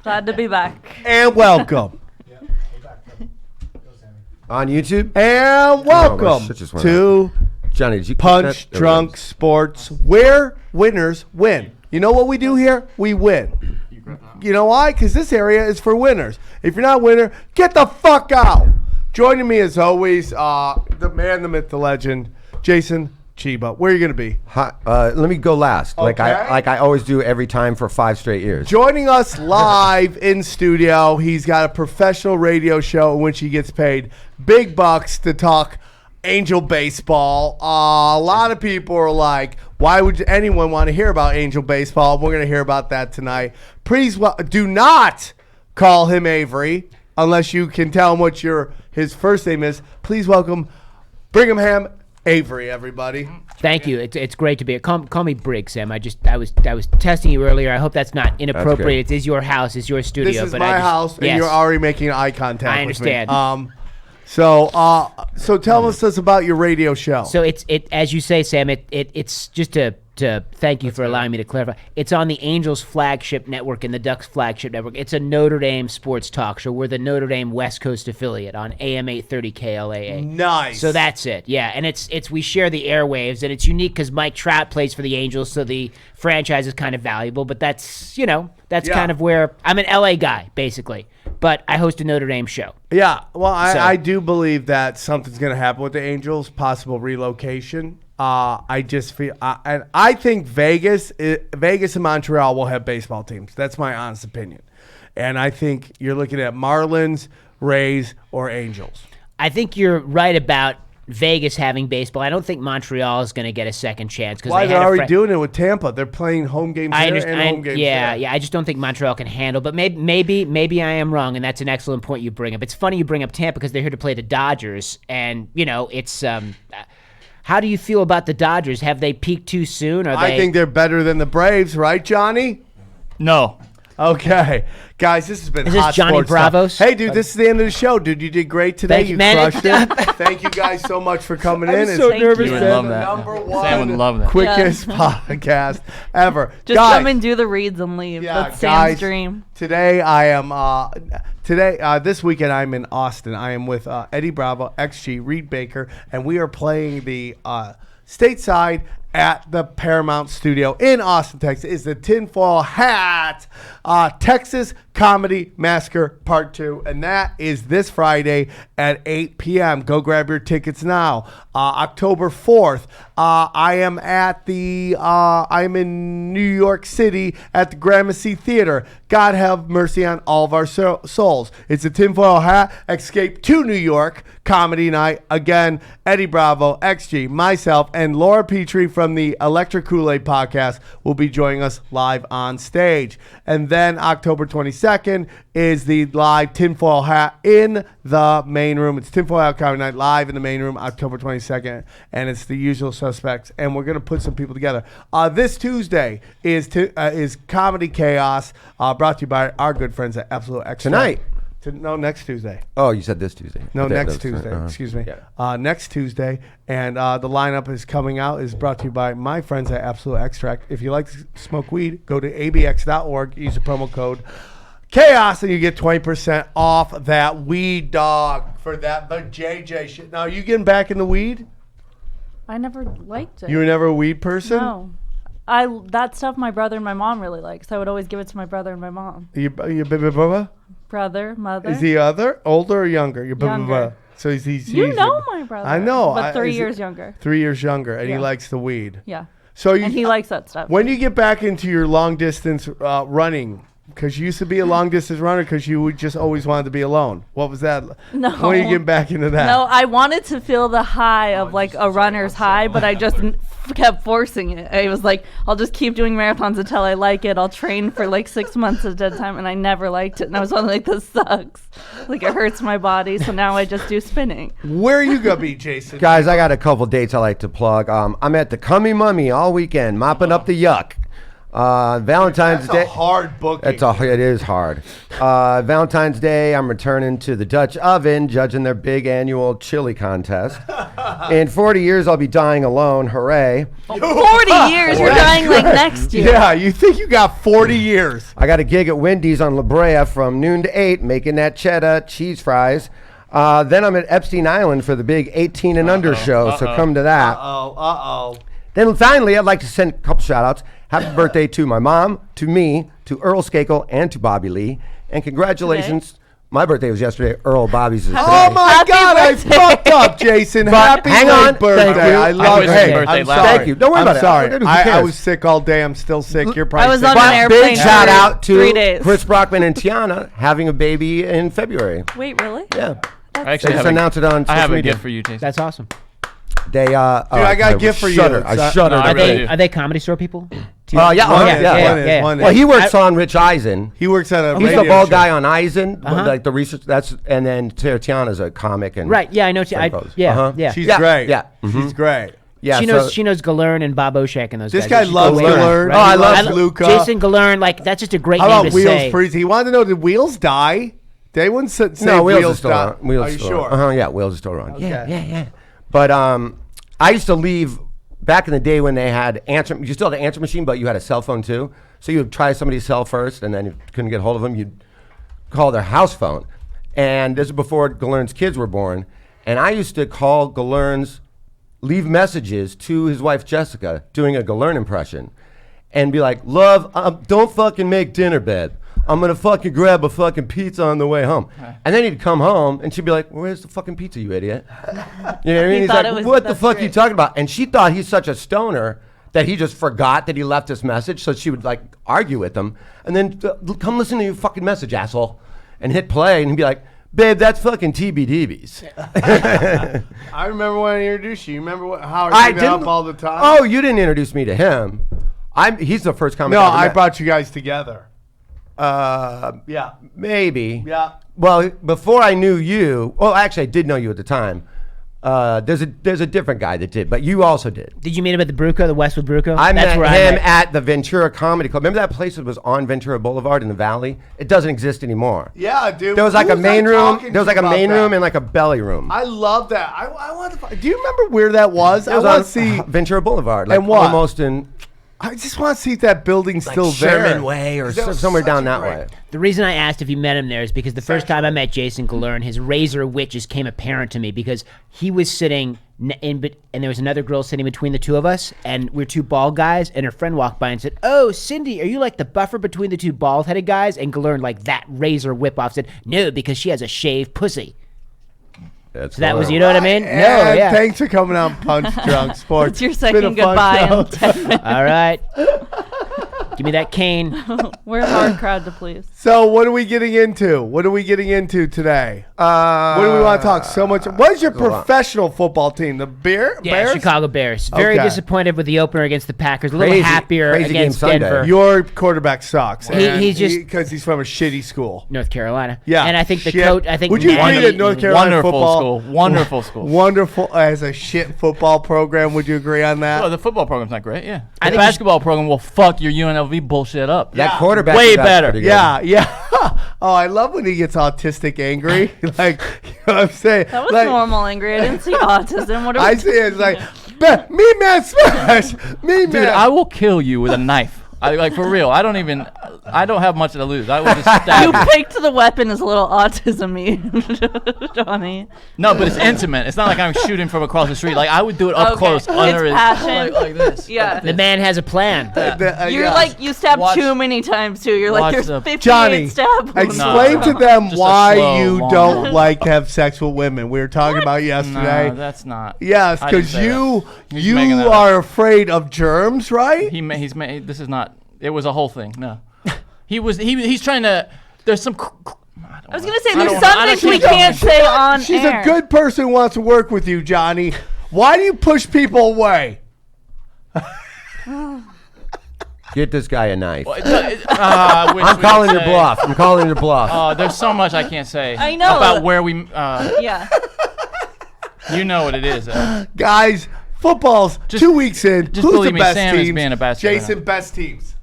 Glad to be back. And welcome. On YouTube? And welcome to Johnny, did you Punch Drunk Sports, where winners win. You know what we do here? We win. You know why? Because this area is for winners. If you're not a winner, get the fuck out. Joining me as always, the man, the myth, the legend, Jason Chiba. Where are you going to be? Let me go last, Okay. like I always do every time for 5 straight years. Joining us live in studio, he's got a professional radio show in which he gets paid big bucks to talk Angel baseball. A lot of people are like, why would anyone want to hear about Angel baseball? We're going to hear about that tonight. Please do not call him Avery unless you can tell him what his first name is. Please welcome Brigham Avery, everybody. Thank you. It's great to be here. Call me Briggs, Sam. I was testing you earlier. I hope that's not inappropriate. It is your house. It's your studio. This is but my house, and you're already making eye contact. I understand. With me. So tell us about your radio show. So it's as you say, Sam. It's just to thank you for allowing me to clarify. It's on the Angels flagship network and the Ducks flagship network. It's a Notre Dame sports talk show. We're the Notre Dame West Coast affiliate on AM 830 KLAA. Nice. So that's it. Yeah, and it's we share the airwaves, and it's unique because Mike Trout plays for the Angels, so the franchise is kind of valuable. But that's kind of where I'm an LA guy basically, but I host a Notre Dame show. Yeah, well, I do believe that something's going to happen with the Angels, possible relocation. I just feel, and I think Vegas and Montreal will have baseball teams. That's my honest opinion. And I think you're looking at Marlins, Rays, or Angels. I think you're right about Vegas having baseball. I don't think Montreal is going to get a second chance. Why? They're already doing it with Tampa. They're playing home games there and home games there. Yeah. I just don't think Montreal can handle. But maybe I am wrong, and that's an excellent point you bring up. It's funny you bring up Tampa because they're here to play the Dodgers, and it's. How do you feel about the Dodgers? Have they peaked too soon? I think they're better than the Braves, right, Johnny? No. Okay. Guys, this has been Is hot this Johnny sports Bravos? Stuff. Hey, dude, this is the end of the show. Dude, you did great today. Thank you, man. Crushed it. Thank you guys so much for coming in. I'm so nervous. You would Sam. love that. Number one Sam would love that. quickest podcast ever. Just guys, come and do the reads and leave. yeah, That's guys, Sam's dream. Today I am this weekend I'm in Austin. I am with Eddie Bravo, XG, Reed Baker, and we are playing the stateside at the Paramount Studio in Austin, Texas. Is the Tinfoil Hat Texas Comedy Massacre Part 2, and that is this Friday at 8 p.m. Go grab your tickets now. October 4th, I'm in New York City at the Gramercy Theater. God have mercy on all of our souls. It's a Tinfoil Hat Escape to New York comedy night. Again, Eddie Bravo, XG, myself, and Laura Petrie from the Electric Kool-Aid podcast will be joining us live on stage. And then October 22nd is the live Tinfoil Hat in the main room. It's Tinfoil Hat Comedy Night live in the main room, October 22nd, and it's the usual suspects. And we're going to put some people together. This Tuesday is Comedy Chaos, brought to you by our good friends at Absolute Extract. Tonight? No, next Tuesday. Oh, you said this Tuesday. No, Okay, next Tuesday. Excuse me. Yeah. Next Tuesday. And the lineup is coming out, is brought to you by my friends at Absolute Extract. If you like to smoke weed, go to abx.org, use the promo code Chaos, and you get 20% off that weed dog for that but JJ shit. Now, are you getting back into weed? I never liked it. You were never a weed person? No. That stuff my brother and my mom really like, so I would always give it to my brother and my mom. Your baby brother? Brother, mother. Is he older or younger? Your Younger. brother. So he's You know my brother. I know. But 3 is years he- younger. 3 years younger, and he Yeah. likes the weed. Yeah. So And he likes that stuff. When you get back into your long distance running, because you used to be a long distance runner because you would just always wanted to be alone. What was that? No. When are you getting back into that? No, I wanted to feel the high of like a runner's high, but I just kept forcing it. I was like, I'll just keep doing marathons until I like it. I'll train for like 6 months at a time, and I never liked it. And I was like, this sucks. Like, it hurts my body, so now I just do spinning. Where are you going to be, Jason? Guys, I got a couple dates I like to plug. I'm at the Cummy Mummy all weekend, mopping up the yuck. Valentine's That's Day. a hard booking. It is hard. Valentine's Day, I'm returning to the Dutch oven, judging their big annual chili contest. In 40 years, I'll be dying alone. Hooray! 40 years. You're dying like next year. Yeah, you think you got 40 years. I got a gig at Wendy's on La Brea from noon to 8, making that cheddar cheese fries. Then I'm at Epstein Island for the big 18 and under show, so come to that. Uh-oh. Then finally, I'd like to send a couple shout-outs. Happy birthday to my mom, to me, to Earl Skakel, and to Bobby Lee. And congratulations. My birthday was yesterday. Earl Bobby's is today. Oh my Happy God, birthday. I fucked up, Jason. Happy hang late on. birthday. Thank you. I love wish it. his Hey, birthday I'm last. sorry. Thank you. Don't worry I'm about it. sorry. Who I cares? was sick all day. I'm still sick. You're probably I was sick. on an airplane. Big shout out to 3 days. Chris Brockman and Tiana having a baby in February. Wait, really? Yeah. I They actually just have announced it on I social have a media. gift for you, Jason. That's awesome. They, Dude, I got a gift for you. I It's, shuddered. No, I Are really they do. are they Comedy Store people? One yeah. is, Yeah. one is, one is. Well, he works on Rich Eisen. He works at a He's the radio bald show. guy on Eisen, Uh-huh. like the research. And then Tiana's a comic and Right. Yeah, I know. Yeah. Uh-huh. Yeah. She's Yeah, great. yeah. She's great. yeah. She knows Galern and Bob Oshak and those This guys. guy She loves goes way back. Galern. Oh, I He love loves Luca. Jason Galern. Like that's just a great How name about to Wheels say. Freeze? He wanted to know, did Wheels die? They wouldn't say No, Wheels Wheels is still died. on. Wheels Are is you still sure? on. Yeah, Wheels is still on. Okay. Yeah. But I used to leave back in the day when they had you still had an answer machine, but you had a cell phone too. So you would try somebody's cell first, and then if you couldn't get hold of them, you'd call their house phone. And this is before Galern's kids were born. And I used to call Galern's, leave messages to his wife Jessica, doing a Galern impression, and be like, "Love, don't fucking make dinner, babe. I'm gonna fucking grab a fucking pizza on the way home." And then he'd come home, and she'd be like, "Where's the fucking pizza, you idiot?" You know what I mean? He's thought like, it was- "What the that's fuck are you great. talking about?" And she thought he's such a stoner that he just forgot that he left this message, so she would like argue with him, and then come listen to your fucking message, asshole, and hit play, and he'd be like, "Babe, that's fucking TBDBs." I remember when I introduced you. You remember how I I did didn't up all the time? Oh, you didn't introduce me to him. He's the first comic. no, I ever I met. brought you guys together. Yeah, maybe. Yeah. Well, before I knew you, well, actually, I did know you at the time. There's a different guy that did, but you also did. Did you meet him at the Bruco, the Westwood Bruco? I That's met where him I met. at the Ventura Comedy Club. Remember that place that was on Ventura Boulevard in the Valley? It doesn't exist anymore. Yeah, dude. There was like Who a main I room. talking There was to like a about main that? room and like a belly room. I love that. I want to. Do you remember where that was? It I was want on to see. Ventura Boulevard, like And what? almost in I just want to see if that building's like still Sherman there. Way or That was somewhere such down a that great- way. The reason I asked if you met him there is because the first time I met Jason Galern, his razor witches came apparent to me because he was sitting and there was another girl sitting between the two of us, and we're two bald guys, and her friend walked by and said, "Oh, Cindy, are you like the buffer between the two bald-headed guys?" And Galern, like that razor whip-off, said, "No, because she has a shaved pussy." That's So that was, horrible. you know what I mean? And No, yeah. Thanks for coming out Punch Drunk Sports. It's your It's been second a fun goodbye show. in 10 minutes. All right. Give me that cane. We're a hard crowd to please. So what are we getting into? What are we getting into today? What do we want to talk so much? What is your professional football team? The Yeah, Bears? Chicago Bears. Very Okay. disappointed with the opener against the Packers. A little Crazy- happier crazy game against Sunday. Denver. Your quarterback sucks. He's just- because he's from a shitty school. North Carolina. Yeah, And I think the shit. coach, I think Would you Nagy- agree that North Carolina Wonderful football, school. Wonderful school. wonderful as a shit football program? Would you agree on that? Well, the football program's not great. Yeah, I the think basketball program will fuck your UNLV bullshit up. That quarterback Way is actually better. pretty good. Yeah. Oh, I love when he gets autistic angry. Like, you know what I'm saying? That was like, normal angry. I didn't see autism. What are I we see it as like, me man smash, me Dude, man. I will kill you with a knife. Like for real. I don't have much to lose. I will just stab You you. picked the weapon as a little autism-y, Johnny. No, but it's intimate. It's not like I'm shooting from across the street. Like I would do it up Okay. close under It's his passion. like this. Yeah. The man has a plan. You're yeah. like, you stabbed Watch- too many times, too. You're like, watch there's the- 58 Johnny, stab wounds. explain No. to them Just a why slow, you long- don't like to have sex with women. We were talking about yesterday. No, that's not. Yes, I didn't because say you that. He's making that are afraid of germs, right? This is not. It was a whole thing. No, he's trying to. There's some. I was going to say, I there's don't- some I don't things we keep going. can't say on She's air. a good person who wants to work with you, Johnny. Why do you push people away? Get this guy a knife. I'm calling your bluff. I'm calling your bluff. There's so much I can't say. I know. About where we. Yeah. You know what it is. Guys, football's Just- 2 weeks in. just Who's believe the me, best Sam is teams? being a bastard. Jason, best teams.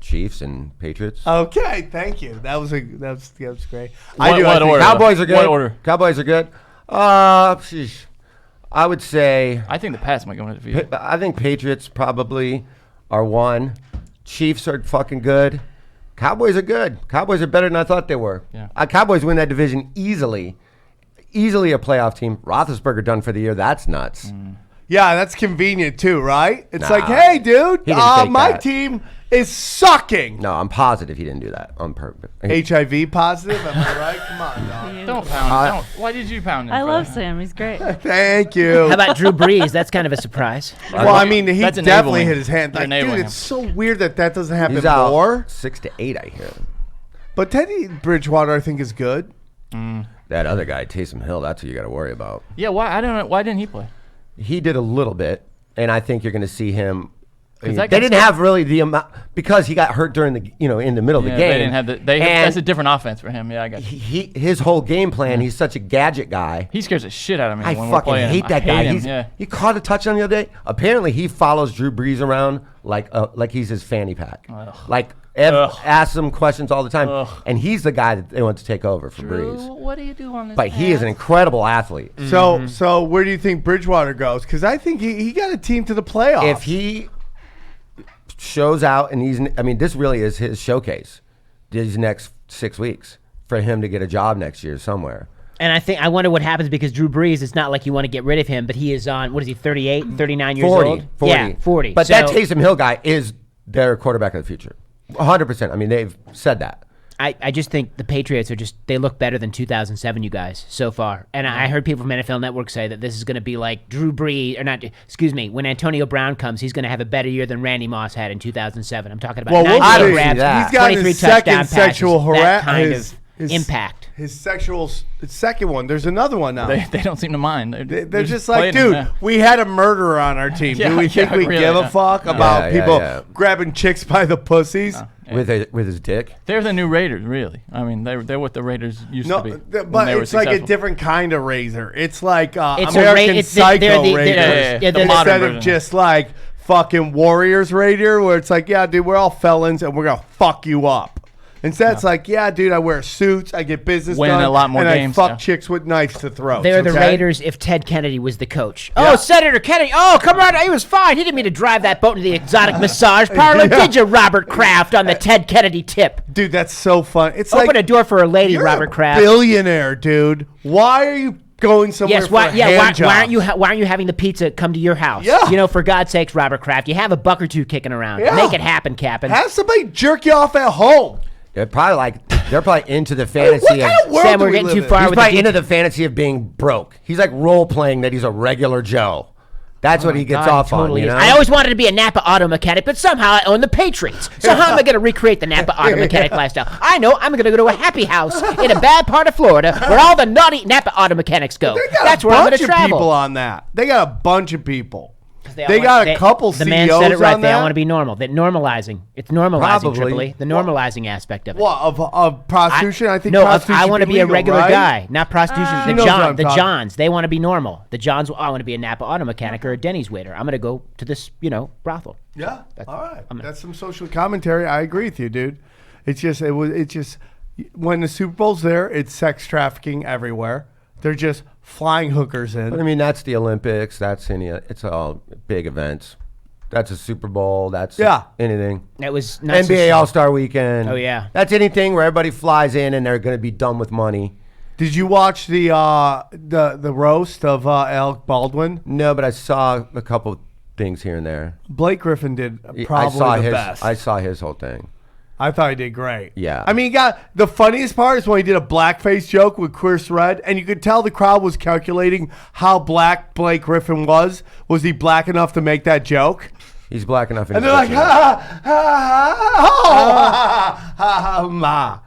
Chiefs and Patriots. Okay, thank you. That was great. What order? Cowboys are good. What order? Cowboys are good. Sheesh. I would say. I think the Pats might go undefeated. I think Patriots probably are 1. Chiefs are fucking good. Cowboys are good. Cowboys are better than I thought they were. Yeah. Cowboys win that division easily. Easily a playoff team. Roethlisberger done for the year. That's nuts. Yeah, that's convenient too, right? It's Nah. like, hey, dude, He didn't fake my that. team is sucking. No, I'm positive he didn't do that on purpose. HIV positive, am I right? Come on, dog. Don't pound him. Why did you pound him? I for love that? Sam. He's great. Thank you. How about Drew Brees? That's kind of a surprise. Well, I mean, he That's definitely enabling. hit his hand. They're Like, dude, enabling it's so weird that doesn't happen He's out more. 6 to 8, I hear. But Teddy Bridgewater, I think, is good. That other guy, Taysom Hill, that's who you got to worry about. Yeah, why? I don't know. Why didn't he play? He did a little bit, and I think you're going to see him. They that didn't guy's- have really the amount because he got hurt during the in the middle of the Yeah, game. they didn't have the. And That's a different offense for him. Yeah, I got you. his whole game plan. He's such a gadget guy. He scares the shit out of me. I when we're fucking playing hate him. that I guy. hate him. He caught a touchdown the other day. Apparently, he follows Drew Brees around like he's his fanny pack. Ugh. Like Ugh. asks him questions all the time, Ugh. and he's the guy that they want to take over for Drew, Brees. what do you do on this? But he is an incredible athlete. So where do you think Bridgewater goes? Because I think he got a team to the playoffs. If he shows out, and this really is his showcase these next 6 weeks for him to get a job next year somewhere. And I wonder what happens because Drew Brees, it's not like you want to get rid of him, but he is on, what is he, 38, 39 years 40, old? 40. Yeah, 40. But So that Taysom Hill guy is their quarterback of the future. 100%. I mean, they've said that. I just think the Patriots they look better than 2007, you guys, so far. And I heard people from NFL Network say that this is going to be like Drew Brees, when Antonio Brown comes, he's going to have a better year than Randy Moss had in 2007. I'm talking about Well, we'll 98 see. grabs, That. He's got 23 his touchdown second passes, sexual that kind harassment. of impact. His second one. There's another one now. They don't seem to mind. They're just like, playing him, dude, yeah. we had a murderer on our team. Do we think we really, give a yeah. fuck about Yeah, people yeah. grabbing chicks by the pussies? With his dick. They're the new Raiders, really. I mean, they're what the Raiders used No, to be. but when they were it's like a successful. different kind of razor. It's like It's a American they're Psycho the- Raiders. Yeah, the modern Instead version. of just like fucking Warriors Raider, where it's like, yeah, dude, we're all felons and we're gonna fuck you up. Instead, it's like, yeah, dude, I wear suits, I get business Win done, a lot more and games, I fuck yeah. chicks with knives to throat. They're the Raiders if Ted Kennedy was the coach. Yeah. Oh, Senator Kennedy. Oh, come on. He was fine. He didn't mean to drive that boat into the exotic massage parlor. Yeah. Did you, Robert Kraft, on the Ted Kennedy tip? Dude, that's so fun. It's Open like a door for a lady, you're Robert a Kraft. billionaire, dude. Why are you going somewhere Yes, for why? a Yeah, hand job? why aren't you having the pizza come to your house? Yeah. You know, for God's sakes, Robert Kraft, you have a buck or two kicking around. Yeah. Make it happen, Captain. Have somebody jerk you off at home. They're probably into the What fantasy kind of. of world Sam, do we're we getting live too in? far He's with the probably into deep- the fantasy of being broke. He's like role playing that he's a regular Joe. That's what he gets God, off totally on. You is. know? I always wanted to be a Napa auto mechanic, but somehow I own the Patriots. So how am I going to recreate the Napa auto mechanic lifestyle? I know I'm going to go to a happy house in a bad part of Florida where all the naughty Napa auto mechanics go. They got That's a where I'm going bunch to of people travel. on that. They got a bunch of people. They They all got want- a couple The man CEOs said it right. on They all that. want to be normal. That normalizing. It's normalizing, Probably. Tripoli. The normalizing aspect of it. What of prostitution? I think no, prostitution I want to be a legal, regular right? guy, not prostitution. She knows what I'm The talking- Johns, they want to be normal. The Johns, I want to be a Napa auto mechanic or a Denny's waiter. I'm going to go to this, brothel. Yeah. All right. I'm- That's some social commentary. I agree with you, dude. It's just when the Super Bowl's there, it's sex trafficking everywhere. They're just flying hookers in. But I mean, that's the Olympics. That's it's all big events. That's a Super Bowl. That's anything. That was not NBA All-Star Weekend. Oh, yeah. That's anything where everybody flies in and they're going to be done with money. Did you watch the roast of Alec Baldwin? No, but I saw a couple things here and there. Blake Griffin did I probably saw the his. best. I saw his whole thing. I thought he did great. Yeah. I mean, he got the funniest part is when he did a blackface joke with Chris Red, and you could tell the crowd was calculating how black Blake Griffin was. Was he black enough to make that joke? He's black enough. And they're like, ha ha ha ha ha ma.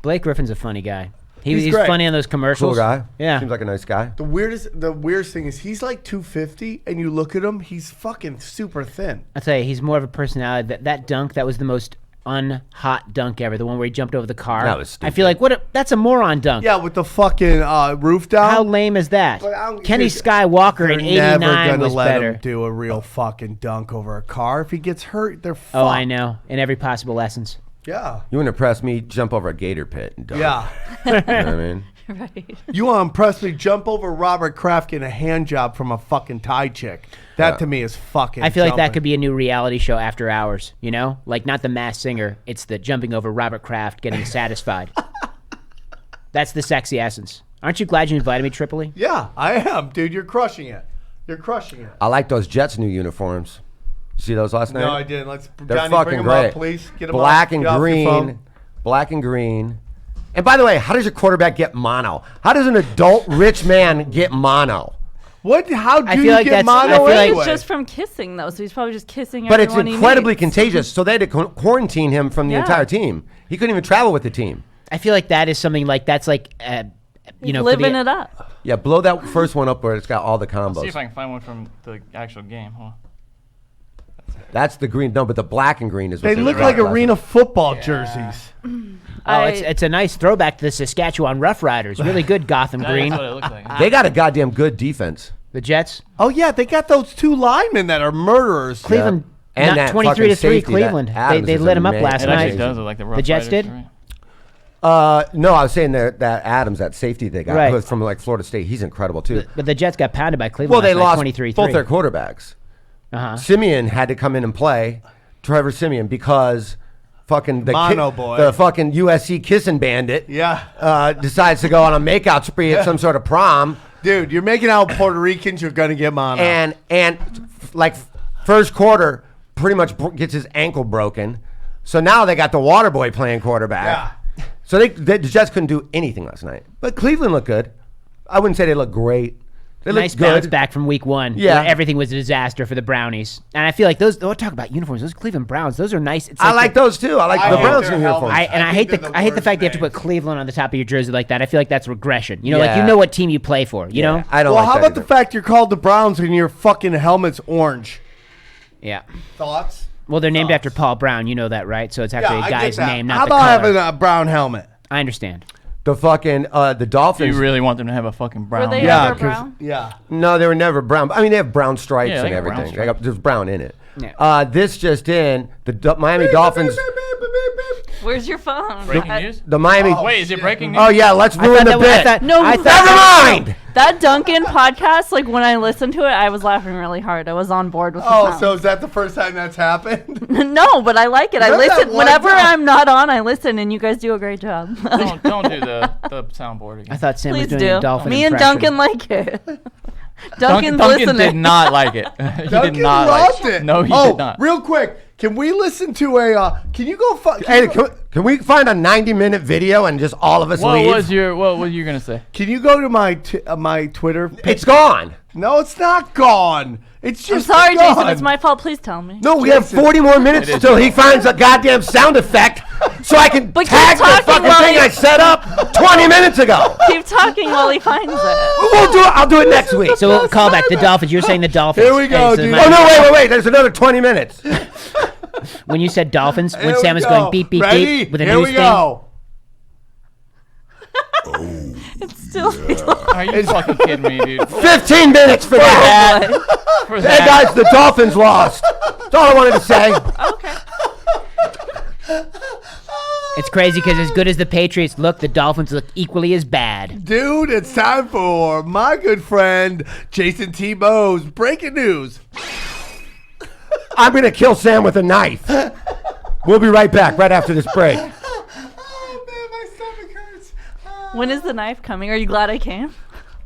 Blake Griffin's a funny guy. He's He's great. funny on those commercials. Cool guy. Yeah. Seems like a nice guy. The weirdest thing is he's like 250, and you look at him, he's fucking super thin. I'll tell you, he's more of a personality. That dunk, that was the most unhot dunk ever. The one where he jumped over the car. That was I feel stupid. like that's a moron dunk. Yeah, with the fucking roof down. How lame is that? But I don't- Kenny dude, Skywalker in They're never '89 gonna was let better. him do a real fucking dunk over a car. If he gets hurt, they're fucked. Oh, I know. In every possible essence. Yeah. You want to impress me? Jump over a gator pit and dunk. Yeah. You know what I mean? Right. You want to impress me? Jump over Robert Kraft, getting a hand job from a fucking Thai chick. That Yeah. to me is fucking. I feel like that jumping. could be a new reality show after hours, you know? Like, not the Masked Singer. It's the jumping over Robert Kraft getting satisfied. That's the sexy essence. Aren't you glad you invited me, Tripoli? Yeah, I am, dude. You're crushing it. You're crushing it. I like those Jets' new uniforms. You see those last night? No, I didn't. Let's. They're Johnny, fucking bring 'em great. up, please. Get 'em Black up. and Get off your green. phone. Black and green. And by the way, how does your quarterback get mono? How does an adult rich man get mono? What? How do I feel you like get that's- I mono feel like- anyway? It's just from kissing, though, so he's probably just kissing But it's everyone he incredibly meets. contagious. So they had to quarantine him from the Yeah. entire team. He couldn't even travel with the team. I feel like that is something like that's like, you know, for living the, it up. Yeah, blow that first one up where it's got all the combos. See if I can find one from the actual game. Hold on. That's the green. No, but the black and green is what They look were like last arena night. football jerseys. Oh, it's a nice throwback to the Saskatchewan Roughriders. Really good Gotham That's green. what it looks like. They got a goddamn good defense. The Jets, Oh yeah, they got those two linemen that are murderers. Cleveland, And not that 23 to fucking 3 safety, that Cleveland. Adams They is lit him up amazing. last It night. actually does look like the Rough Jets Riders, did? right? No, I was saying that Adams, that safety they got, Right. who was from like Florida State, he's incredible too. But the Jets got pounded by Cleveland Well, they last night, lost 23-3. both their quarterbacks. Uh-huh. Simeon had to come in and play, Trevor Simeon, because fucking Mono boy. the fucking USC kissing bandit Yeah, decides to go on a makeout spree at some sort of prom, dude, you're making out Puerto Ricans. You're gonna get mono. and like first quarter pretty much gets his ankle broken. So now they got the water boy playing quarterback. Yeah. So the Jets couldn't do anything last night, but Cleveland looked good. I wouldn't say they looked great. They Nice looked bounce good. back from week one. Yeah. where everything was a disaster for the Brownies. And I feel like those, talk about uniforms, those Cleveland Browns, those are nice. It's I like those too. I like I the hate Browns their uniforms. helmets. I think hate they're the I hate the worst fact they have to names. put Cleveland on the top of your jersey like that. I feel like that's regression. You know, like Yeah. you know what team you play for. You know. I don't Well, like how that about the either. fact you're called the Browns and your fucking helmet's orange? Yeah. Thoughts? Well, they're named after Paul Brown. You know that, right? So it's actually a guy's name, not How the about color. having a brown helmet? I understand. The fucking the Do Dolphins. you really want them to have a fucking brown? they Yeah, ever 'cause- brown? yeah. No, they were never brown. I mean, they have brown stripes Yeah, they and got brown everything. stripes. There's brown in it. Yeah. This just in, the Miami Dolphins. Where's your phone? Breaking news? The Miami. Wait, is it breaking news? Oh yeah, let's I ruin thought the that was- I bit. thought- No, I that- thought- Never mind. That Duncan podcast, like when I listened to it, I was laughing really hard. I was on board with the Oh, sound. so is that the first time that's happened? No, but I like it. I Remember that listen one whenever time? I'm not on. I listen, and you guys do a great job. Don't do the soundboard again. I thought Sam was Please doing a do. Dolphin Me and impression. Duncan like it. Duncan's Duncan listening. did not like it. He Duncan did not loved like it. No, he oh, did not. real quick, can we listen to a? Can you go? Hey, can we find a 90-minute video and just all of us What leave? what were you gonna say? Can you go to my my Twitter? It's gone. No, it's not gone. It's I'm just. sorry, Jason. gone. It's my fault. Please tell me. No, we have Jason. 40 more minutes It is until he finds a goddamn sound effect so I can But keep tag the talking fucking while thing he- I set up 20 minutes ago. Keep talking while he finds it. We'll do it. I'll do it next week. So we'll call back the Dolphins. You're saying the Dolphins. Here we go, Okay, so dude. my- Oh, no, wait. There's another 20 minutes. When you said Dolphins, when Here Sam we was go. going beep, beep, Ready? beep with a Here news we thing. go. It's still. Are you fucking kidding me, dude? 15 minutes for that. For Hey, that. guys, the Dolphins lost. That's all I wanted to say. Okay. It's crazy because as good as the Patriots look, the Dolphins look equally as bad. Dude, it's time for my good friend Jason Tebow's breaking news. I'm going to kill Sam with a knife. We'll be right back, right after this break. Oh man, my stomach hurts. When is the knife coming? Are you glad I came?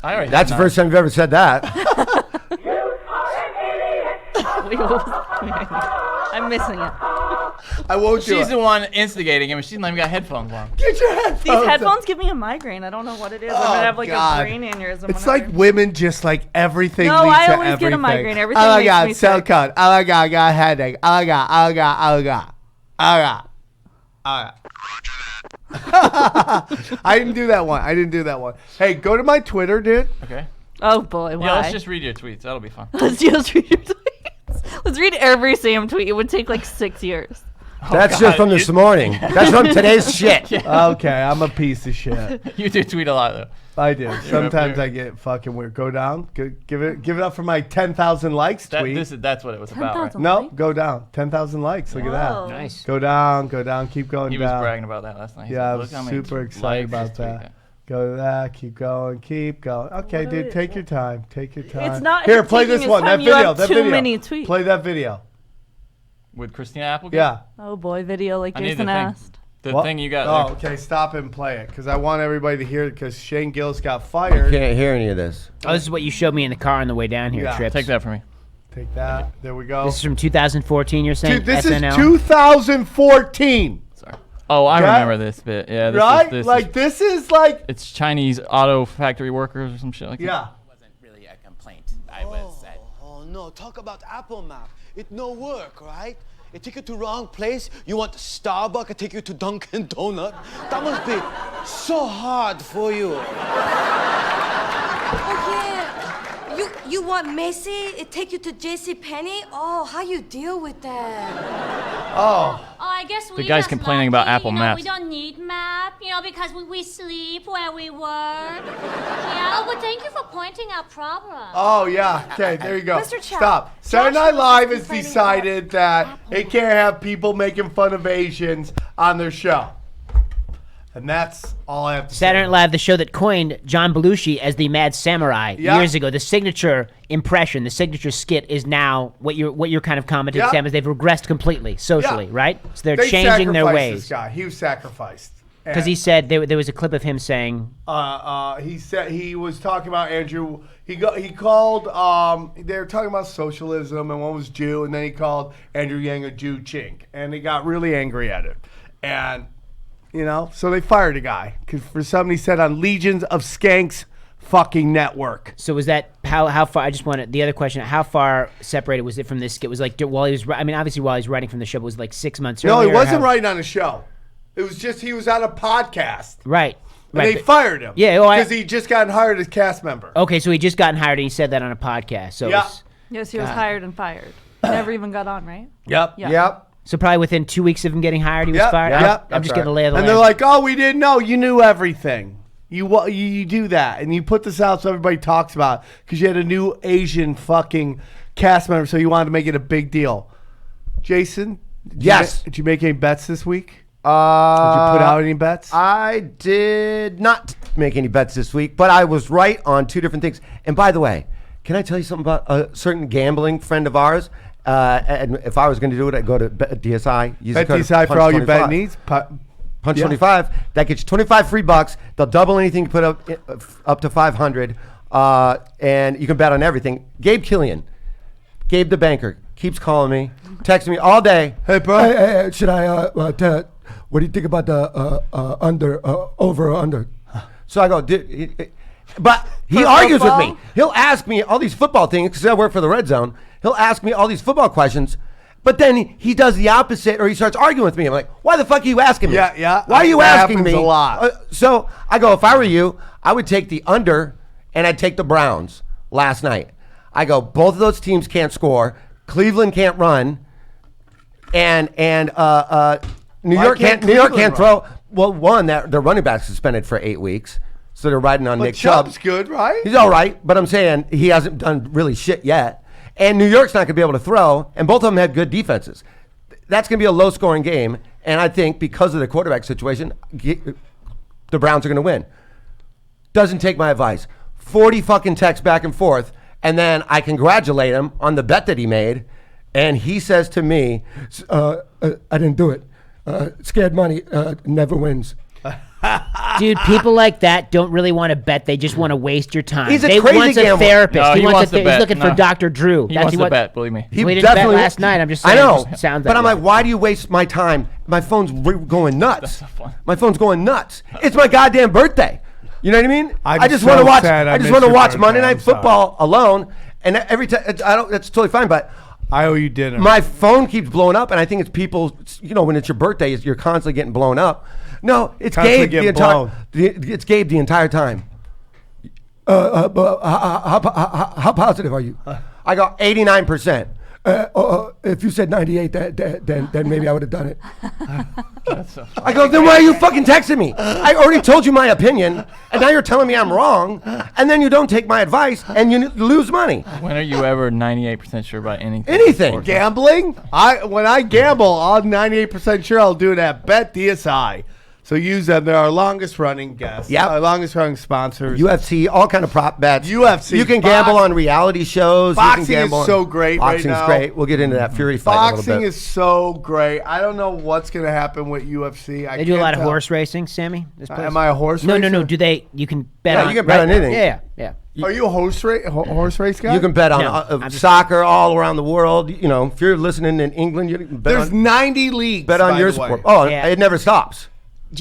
I already That's the did first time you've ever said that. Wait, what was I'm missing it. I won't do She's it. the one instigating him, and she's not even got headphones on. Get your headphones. These on. headphones give me a migraine. I don't know what it is. I'm gonna have like God. a brain aneurysm. It's whenever- like women just like everything No, leads I to always get a everything. migraine. Everything oh my makes god, me so sick. good. Oh my god, I got a headache. Oh my god, oh my god, oh my god. Oh my god. I didn't do that one. Hey, go to my Twitter, dude. Okay. Oh boy, why? Yeah, let's just read your tweets. That'll be fun. Let's just read your tweets. Let's read every Sam tweet. It would take like 6 years. That's just from this morning. That's from today's shit. Okay, I'm a piece of shit. You do tweet a lot though. I do. Sometimes I get fucking weird. Go down. Give it up for my 10,000 likes tweet. That's what it was about, right? 10,000 No, likes? go down. 10,000 likes. Look at Whoa. that. Nice. Go down. Keep going He down. was bragging about that last night. He Yeah, I said, was "Look how many super excited likes about this tweet that. Go to that. Keep going. Okay, What dude, is- take your time. Take your time. It's not Here, him play taking this his one. That time. You video. have That too video. many tweets. Play that video. With Christina Applegate." Yeah. Oh boy, video like I need Jason the thing. asked. The What? thing you got. Oh, there. okay. Stop and play it because I want everybody to hear it because Shane Gillis got I fired. can't hear any of this. Oh, this is what you showed me in the car on the way down here, Yeah. Trips. Take that from me. Take that. There we go. This is from 2014, you're saying? Dude, this SNL? is 2014. Sorry. Oh, I Okay. remember this bit. Yeah. This Right? Is, This is like. it's Chinese auto factory workers or some shit like that. Yeah. Wasn't really a complaint. I was at Oh no, talk about Apple Map. It no work, right? It take you to wrong place. You want Starbucks, it take you to Dunkin' Donut. That must be so hard for you. Oh yeah. You want Macy? It take you to J.C. Penney? Oh, how you deal with that? Oh. Oh, I guess we guy's just complaining about lucky, Apple you know, Maps. We don't need map, because we sleep where we work. Yeah. Oh, but thank you for pointing out problems. Oh, yeah. Okay, there you go. Mr. Chow, Stop. Saturday Joshua Night was Live has complaining decided that they can't have people making fun of Asians on their show. And that's all I have to Saturday say. Night Live, the show that coined John Belushi as the Mad Samurai Yeah. years ago. The signature impression, the signature skit is now what you're kind of commenting, Yeah. Sam, is they've regressed completely socially, Yeah. right? So they're They changing their sacrificed ways. This guy. He was sacrificed. Because he said there was a clip of him saying, He said he was talking about Andrew. He called. They were talking about socialism, and one was Jew, and then he called Andrew Yang a Jew chink, and he got really angry at it, and so they fired a guy because for something he said on Legions of Skanks fucking network. so was that how far? I just wanted the other question: how far separated was it from this skit? Was like while he was? I mean, obviously while he's writing from the show, it was like 6 months No, earlier. he wasn't how- writing on a show. It was just he was on a podcast, Right. and Right. they fired him. Yeah, oh, because he just gotten hired as cast member. Okay, so he just gotten hired and he said that on a podcast. So Yeah. it's- Yes, he was hired and fired. Never even got on, right? Yep. Yeah. Yep. so probably within 2 weeks of him getting hired, he was Yep, fired. yep. I'm just That's getting a right. lay of the And land. they're like, "Oh, we didn't know. You knew everything. You do that, and you put this out so everybody talks about because you had a new Asian fucking cast member, so you wanted to make it a big deal." Jason, Yes. did you make any bets this week? Did Did you put out any bets? I did not make any bets this week, but I was right on two different things. And by the way, can I tell you something about a certain gambling friend of ours? And if I was going to do it, I'd go to DSI. Use the Bet code DSI for all your bet PUNCH25. needs. Punch Yeah. 25. That gets you 25 free bucks. They'll double anything you put up to 500, and you can bet on everything. Gabe Killian, Gabe the banker, keeps calling me, texting me all day. Hey, bro. Should I? What do you think about the under, over or under? So I go, but he For argues with football? me. He'll ask me all these football things because I work for the Red Zone. He'll ask me all these football questions, but then he does the opposite, or he starts arguing with me. I'm like, why the fuck are you asking me? Yeah, yeah. Why are you That asking happens me? a lot. So I go, if I were you, I would take the under, and I'd take the Browns last night. I go, both of those teams can't score. Cleveland can't run, and New Why York can't New York Cleveland can't run? throw. Well, one, their running back suspended for 8 weeks, so they're riding on But Nick Chubb. Chubb's good, right? He's all right, but I'm saying he hasn't done really shit yet. And New York's not going to be able to throw, and both of them have good defenses. That's going to be a low-scoring game, and I think because of the quarterback situation, the Browns are going to win. Doesn't take my advice. 40 fucking texts back and forth, and then I congratulate him on the bet that he made, and he says to me, I didn't do it. Scared money never wins. Dude, people like that don't really want to bet. They just want to waste your time. He's a they crazy wants a gambler. therapist. No, he wants to he's bet. looking for No. Dr. Drew. He wants to bet, believe me. He We didn't bet last night. I'm just saying. I know, It just sounds but that I'm way. like, why do you waste my time? My phone's going nuts. That's so fun. My phone's going nuts. It's my goddamn birthday. You know what I mean? I'm I just so want to watch. sad I I just missed want to your watch birthday. Monday Night I'm sorry. Football alone, and every time I don't. That's totally fine, but. I owe you dinner. My phone keeps blowing up, and I think it's people. When it's your birthday, you're constantly getting blown up. No, it's Constantly Gabe the getting entire. blown. It's Gabe the entire time. But how positive are you? I go 89%. if you said 98, then maybe I would have done it. I go, then why are you fucking texting me? I already told you my opinion, and now you're telling me I'm wrong, and then you don't take my advice, and you lose money. When are you ever 98% sure about anything? Anything. Gambling? When I gamble, I'm 98% sure I'll do it at Bet DSI. So use them. They're our longest running guests. Yeah. Our longest running sponsors. UFC, all kind of prop bets. UFC. You can gamble on reality shows. Boxing you can gamble is so great right Boxing's now. great. We'll get into that Fury fight in a little Boxing bit. is so great. I don't know what's going to happen with UFC. They do a lot of horse racing, Sammy. This place? Am I a horse No, racer? no. Do they? You can bet Yeah, on. you can bet on anything. Yeah. Are you a horse race guy? You can bet on No, soccer all around the world. You know, if you're listening in England, you can bet There's on 90 leagues. bet on by your the way. sport. Oh, Yeah. it never stops.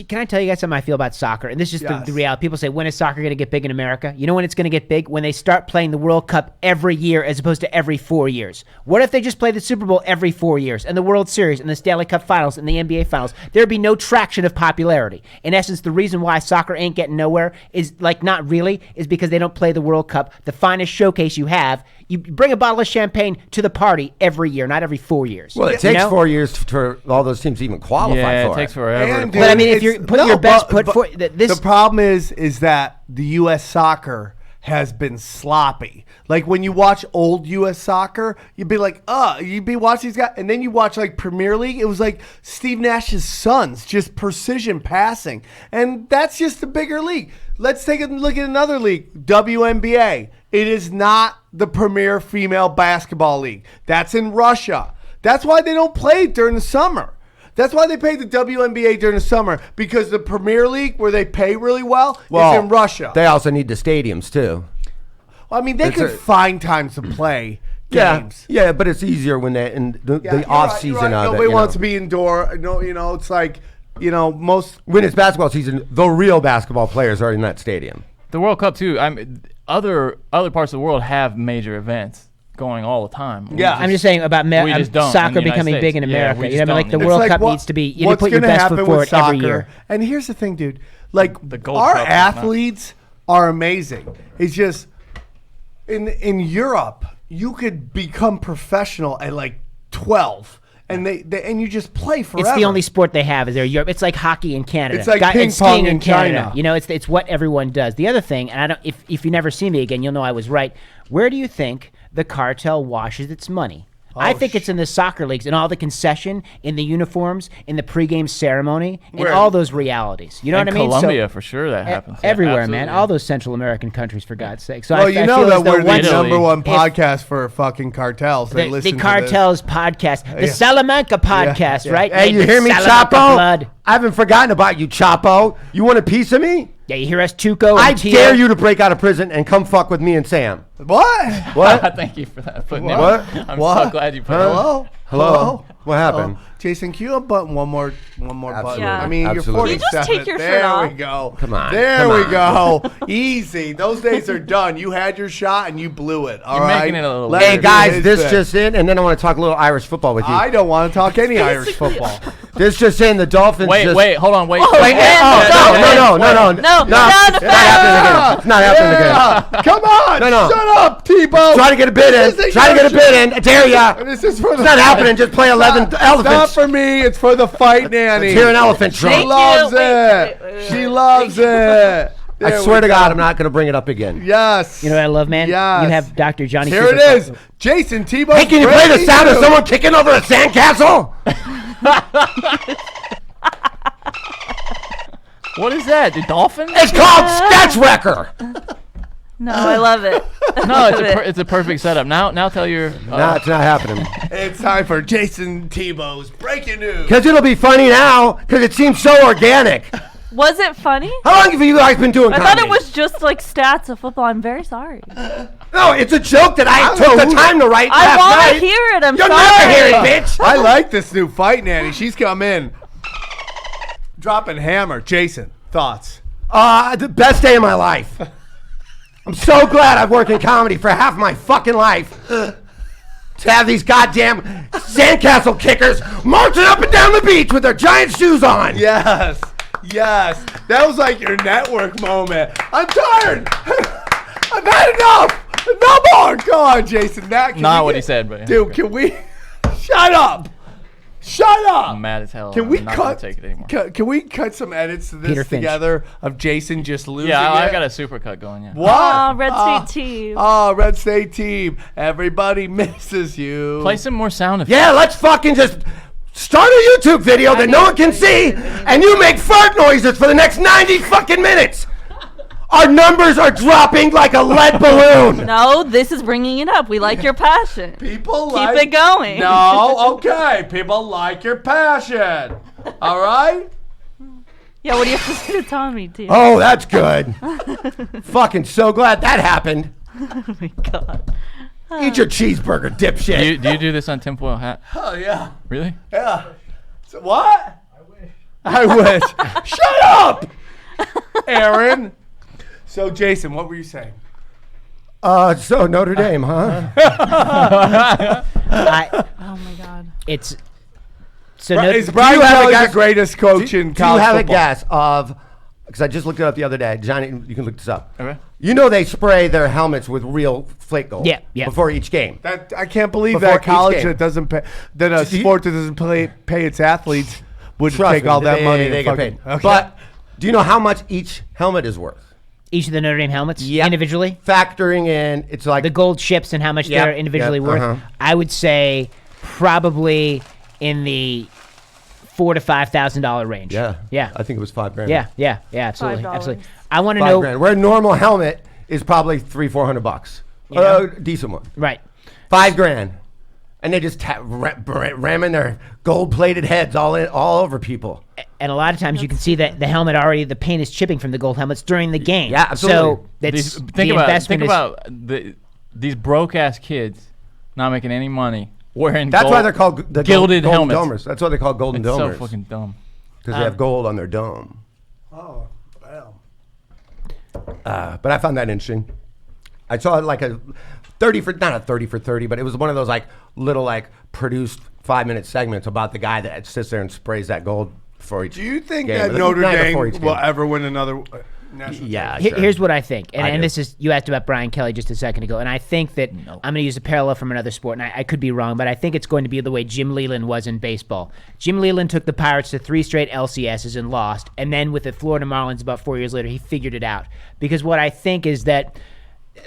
Can I tell you guys something I feel about soccer? And this is just Yes. the reality. People say, when is soccer going to get big in America? You know when it's going to get big? When they start playing the World Cup every year as opposed to every 4 years. What if they just play the Super Bowl every 4 years and the World Series and the Stanley Cup Finals and the NBA Finals? There'd be no traction of popularity. In essence, the reason why soccer ain't getting nowhere is, like, not really, is because they don't play the World Cup, the finest showcase you have. You bring a bottle of champagne to the party every year, not every 4 years. Well, it takes 4 years for all those teams to even qualify Yeah, for it takes it. forever. And, to dude, But I mean, if it's- you're putting your best foot forward, this the problem is that the U.S. soccer has been sloppy. Like when you watch old U.S. soccer, you'd be like, you'd be watching these guys, and then you watch like Premier League. It was like Steve Nash's sons, just precision passing, and that's just a bigger league. Let's take a look at another league, WNBA. It is not the premier female basketball league. That's in Russia. That's why they don't play it during the summer. That's why they pay the WNBA during the summer, because the Premier League, where they pay really well, is in Russia. They also need the stadiums too. Well, I mean, they could find times to play games. Yeah, but it's easier when they in the You're off right, season you're right. of Nobody it. wants to be indoor. No, it's like, most. When it's basketball season, the real basketball players are in that stadium. The World Cup too. I mean, other parts of the world have major events going all the time. Yeah. I'm just saying about We just don't in soccer the United becoming States. big in Yeah, America. we You know what I mean? just Like the don't. World It's Cup like needs to be. You what's put your gonna best happen foot with forward soccer? every year. And here's the thing, dude. Like The Gold our Cup is not- athletes are amazing. It's just in Europe, you could become professional at like 12, and they and you just play forever. It's the only sport they have is their Europe. It's like hockey in Canada. It's like and ping skiing pong in Canada. China. You know, it's what everyone does. The other thing, and I don't. If you never see me again, you'll know I was right. Where do you think the cartel washes its money? I think it's in the soccer leagues, in all the concession, in the uniforms, in the pregame ceremony, in all those realities. You know In what I mean? Colombia, for sure, that happens. Yeah, Everywhere, absolutely. man. All those Central American countries, for God's sake. So Well, I you feel know as that though we're the once- number one if- podcast for fucking cartels. They the listen to Cartels podcast, the Salamanca podcast, yeah. right? Hey, you Made hear with me, Salamanca Chapo? blood. I haven't forgotten about you, Chapo. You want a piece of me? Yeah, you hear us, Tuco and I Tio? dare you to break out of prison and come fuck with me and Sam. this. What? What? Thank you for that. What? I'm What? so glad you put Hello? Hello? What happened? Oh, Jason, can you button one more button? Yeah. I mean, Absolutely. you're 47. Can you just take your there shirt off? we go. Come on, There come we on. go. Easy. Those days are done. You had your shot and you blew it. All You're right. making it a little Let weird. Hey him do guys, his this thing. just in, and then I want to talk a little Irish football with you. I don't want to talk any Irish football. This just in, the Dolphins. Wait, hold on, wait. Wait, no, No, it's not happening again. It's not happening again. Come on. No. Shut up, Tebow. Try to get a bid This in. is Try to your get a bid in. I dare ya. This is for It's not happening. Just play 11 Not elephants. for me. It's for the fight nanny. Let's hear an elephant She trump. loves Wait, it. wait. She loves it. I There swear we to God, go. I'm not going to bring it up again. Yes. You know what I love, man? Yes. You have Dr. Johnny Here it Cooper. is. Jason Tebow. Hey, can you play the sound of someone kicking over a sandcastle? What is that? The Dolphins? It's called Sketch Wrecker. No, I love it. No, it's a perfect setup. Now tell your. No, it's not happening. It's time for Jason Tebow's breaking news. Because it'll be funny now, because it seems so organic. Was it funny? How long have you guys been doing I comedy? thought it was just like stats of football. I'm very sorry. No, it's a joke that I took the time to write I last want night. to hear it. I'm You'll sorry. never hear it, bitch. I like this new fight nanny. She's come in. Dropping hammer. Jason, thoughts? The best day of my life. I'm so glad I've worked in comedy for half my fucking life. To have these goddamn sandcastle kickers marching up and down the beach with their giant shoes on. Yes. Yes. That was like your network moment. I'm tired. I've had enough. No more. Go on, Jason. Not what he said, but dude, can we? Shut up. Shut up. I'm mad as hell. Can we I'm not cut? gonna take it anymore. Can we cut some edits to this Peter Finch. together of Jason just losing? Yeah, I it? got a super cut going. Yeah. What? Aw, Red State team. Oh, Red State team. Everybody misses you. Play some more sound effects. Yeah, let's fucking just start a YouTube video that no one can see, and you make fart noises for the next 90 fucking minutes. Our numbers are dropping like a lead balloon. No, this is bringing it up. We like your passion. People Keep it going. No, okay. People like your passion. All right? Yeah, what do you have to say to Tommy, too? Oh, that's good. Fucking so glad that happened. Oh my God. Eat your cheeseburger, dipshit. Do you do this on tinfoil hat? Oh, yeah. Really? Yeah. So what? I wish. Shut up, Aaron. So, Jason, what were you saying? So Notre Dame, huh? Oh my God. It's so. Is Brian you have a Kelly guess? the greatest coach in Do you college have football? a guess of? Because I just looked it up the other day. Johnny, you can look this up. Okay. You know they spray their helmets with real flake gold. Yeah, yeah. Before each game. That I can't believe Before that each college game. that doesn't pay, that a See? sport that doesn't pay its athletes would Trust take me, all that money. They and get fucking- paid. Okay. But do you know how much each helmet is worth? each of the Notre Dame helmets Yep. individually. Factoring in, it's like The gold ships and how much Yep, they're individually yep, worth. uh-huh. I would say probably in the $4,000 to $5,000 range. Yeah. Yeah. I think it was $5,000. Yeah. Absolutely. $5. Absolutely. I want to $5,000. know. Where a normal helmet is probably $300-400. Yeah. A decent one. Right. $5,000. And they just ramming their gold-plated heads all over people. And a lot of times you can see that the helmet already, the paint is chipping from the gold helmets during the game. Yeah, absolutely. So that's Think the about investment these broke ass kids not making any money wearing. That's gold, why they're called the gilded golden helmets. domers. That's why they're called golden It's so domers. fucking dumb. Because they have gold on their dome. Oh, well. But I found that interesting. I saw like a 30 for, not a 30 for 30, but it was one of those like little like produced 5-minute segments about the guy that sits there and sprays that gold for each Do you think game. that It was Notre night Dame before each will game. ever win another national Yeah, Here- sure. Here's what I think, I and do. this is you asked about Brian Kelly just a second ago, and I think that I'm going to use a parallel from another sport, and I could be wrong, but I think it's going to be the way Jim Leland was in baseball. Jim Leland took the Pirates to 3 straight LCSs and lost, and then with the Florida Marlins about 4 years later, he figured it out. Because what I think is that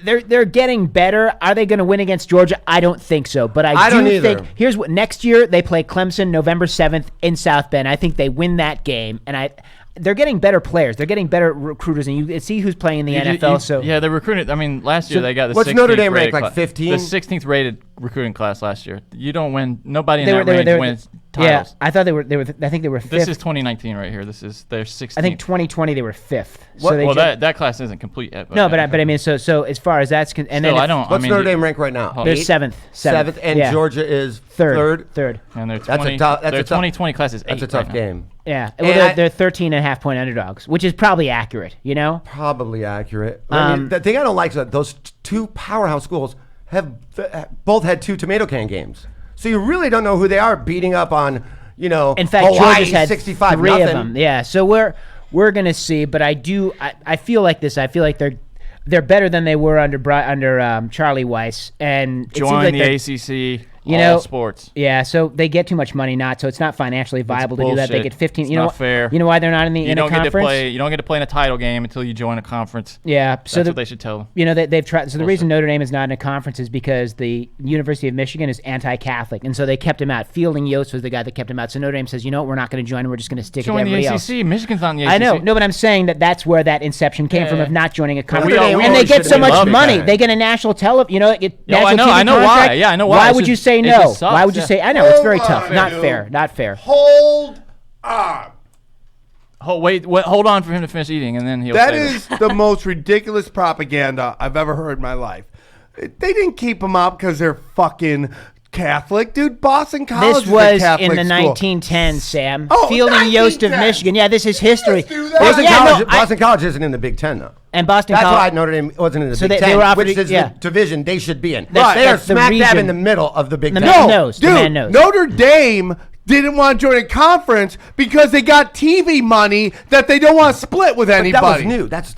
they're getting better. Are they going to win against Georgia? I don't think so, but I don't do either. think here's what next year they play Clemson November 7th in South Bend. I think they win that game, and they're getting better players. They're getting better recruiters, and you see who's playing in the NFL. So yeah, they recruited. I mean, last year So they got the what's 16th Notre Dame rated ranked, like class. 15? The 16th rated recruiting class last year. You don't win. Nobody in they that were, range wins yeah, titles. I thought they were. I think they were fifth. This is 2019 right here. This is their 16th. I think 2020 they were fifth. Well, they ju- that class isn't complete yet. no, but I mean, so as far as that's and Still, then I if- don't. What's I mean, Notre Dame rank right now? they're Eight? seventh, And yeah. Georgia is third. And their That's a 20, tough- that's their a tough- 2020 class is 8. That's a tough right now. game. Yeah, And well, I- they're 13.5 point underdogs, which is probably accurate. You know, Probably accurate. I mean, the thing I don't like is that those two powerhouse schools have both had 2 tomato can games. So you really don't know who they are beating up on, in fact, Hawaii, Georgia's had 65 3 nothing. of them. Yeah, so we're gonna see, but I feel like this. I feel like they're better than they were under Charlie Weiss, and it seems Join like the they're- ACC. You all know, sports. Yeah, so they get too much money so it's not financially viable to do that. They bullshit. get 15. It's You know, not fair. You know why they're not in You a don't get to conference? play. You don't get to play in a title game until you join a conference. Yeah, so That's what they should tell them. You know, they've tried. So the reason Notre Dame is not in a conference is because the University of Michigan is anti-Catholic, and so they kept him out. Fielding Yost was the guy that kept him out. So Notre Dame says, you know what, we're not going to join him. We're just going to stick it to Join the everybody ACC. else. Michigan's not in the ACC. I know, no, but I'm saying that's where that inception came from of not joining a conference. we all- And they get so we much love it, money. man. They get a national I national know- TV I know why. contract. Yeah, I know why. Why It's would you just- say it no? just sucks, Why would you yeah. say? I know it's very Hold tough. on, Not dude. fair. Not fair. Hold on. Hold on for him to finish eating, and then he'll. That say is the most ridiculous propaganda I've ever heard in my life. They didn't keep them out because they're fucking Catholic, dude. Boston College This is a was Catholic in the school. 1910s, Sam. Oh, Fielding Yost of 1910s. Michigan. Yeah, this is history. do that. Boston, Yeah, College, no, I- Boston College isn't in the Big Ten, though. And Boston That's College. why Notre Dame wasn't in the So Big they Ten, were offered which to- is yeah. the division they should be in. That's- They are that's the smack dab region. in the middle of the Big The Ten. man No, knows. The dude, man knows. Notre Dame didn't want to join a conference because they got TV money that they don't want to split with But anybody. that was new. That's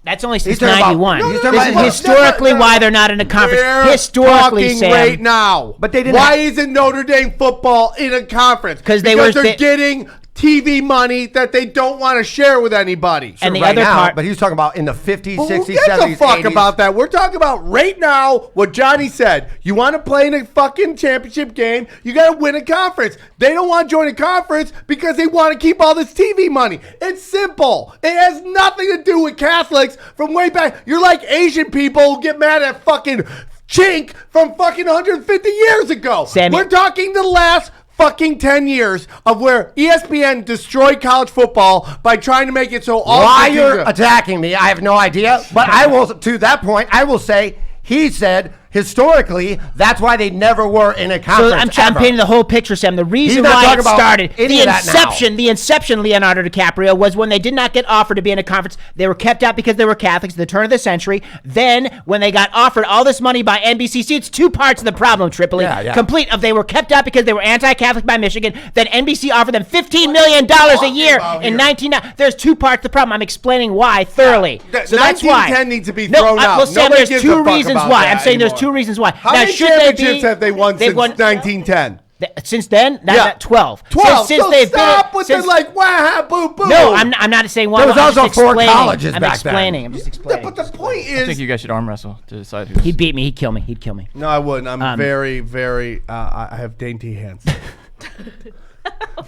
That's only since talking about- 91. No, This no, no, is no, historically no, no. why they're not in a conference. We're Historically, talking Sam. right now. But they didn't Why have- isn't Notre Dame football in a conference? Because they're getting TV money that they don't want to share with anybody. And the right other now, part, but he's talking about in the 50s, Well, 60s, who gives 70s, a fuck 80s. about that? We're talking about right now what Johnny said. You want to play in a fucking championship game, you got to win a conference. They don't want to join a conference because they want to keep all this TV money. It's simple. It has nothing to do with Catholics from way back. You're like Asian people who get mad at fucking Chink from fucking 150 years ago. Sammy. We're talking the last fucking 10 years of where ESPN destroyed college football by trying to make it so all Why the you're teams are- attacking me, I have no idea. But I will, to that point, I will say he said historically that's why they never were in a so conference. I'm painting the whole picture, Sam. The reason not why talking it about started, any of that now. the inception, Leonardo DiCaprio, was when they did not get offered to be in a conference. They were kept out because they were Catholics at the turn of the century. Then, when they got offered all this money by NBC, see, it's two parts of the problem, Tripoli. Yeah. Complete of they were kept out because they were anti-Catholic by Michigan. Then NBC offered them $15 million a year in 1990. There's two parts of the problem. I'm explaining why thoroughly. So that's why 1910 needs to be thrown out. Well, Sam, Nobody there's gives two a fuck reasons about why. that I'm saying there's anymore. two reasons why. How Now, many should they championships have they won they've since won 1910? Since then, Yeah. 12. 12. Since So they've stop been with since, the like, wah, boo, boo. No, I'm not saying one. There was I'm also just 4 explaining. colleges I'm back explaining. then. I'm just explaining. But the point I think is, you guys should arm wrestle to decide who's. He'd beat me. He'd kill me. He'd kill me. no, I wouldn't. I'm very, very. I have dainty hands.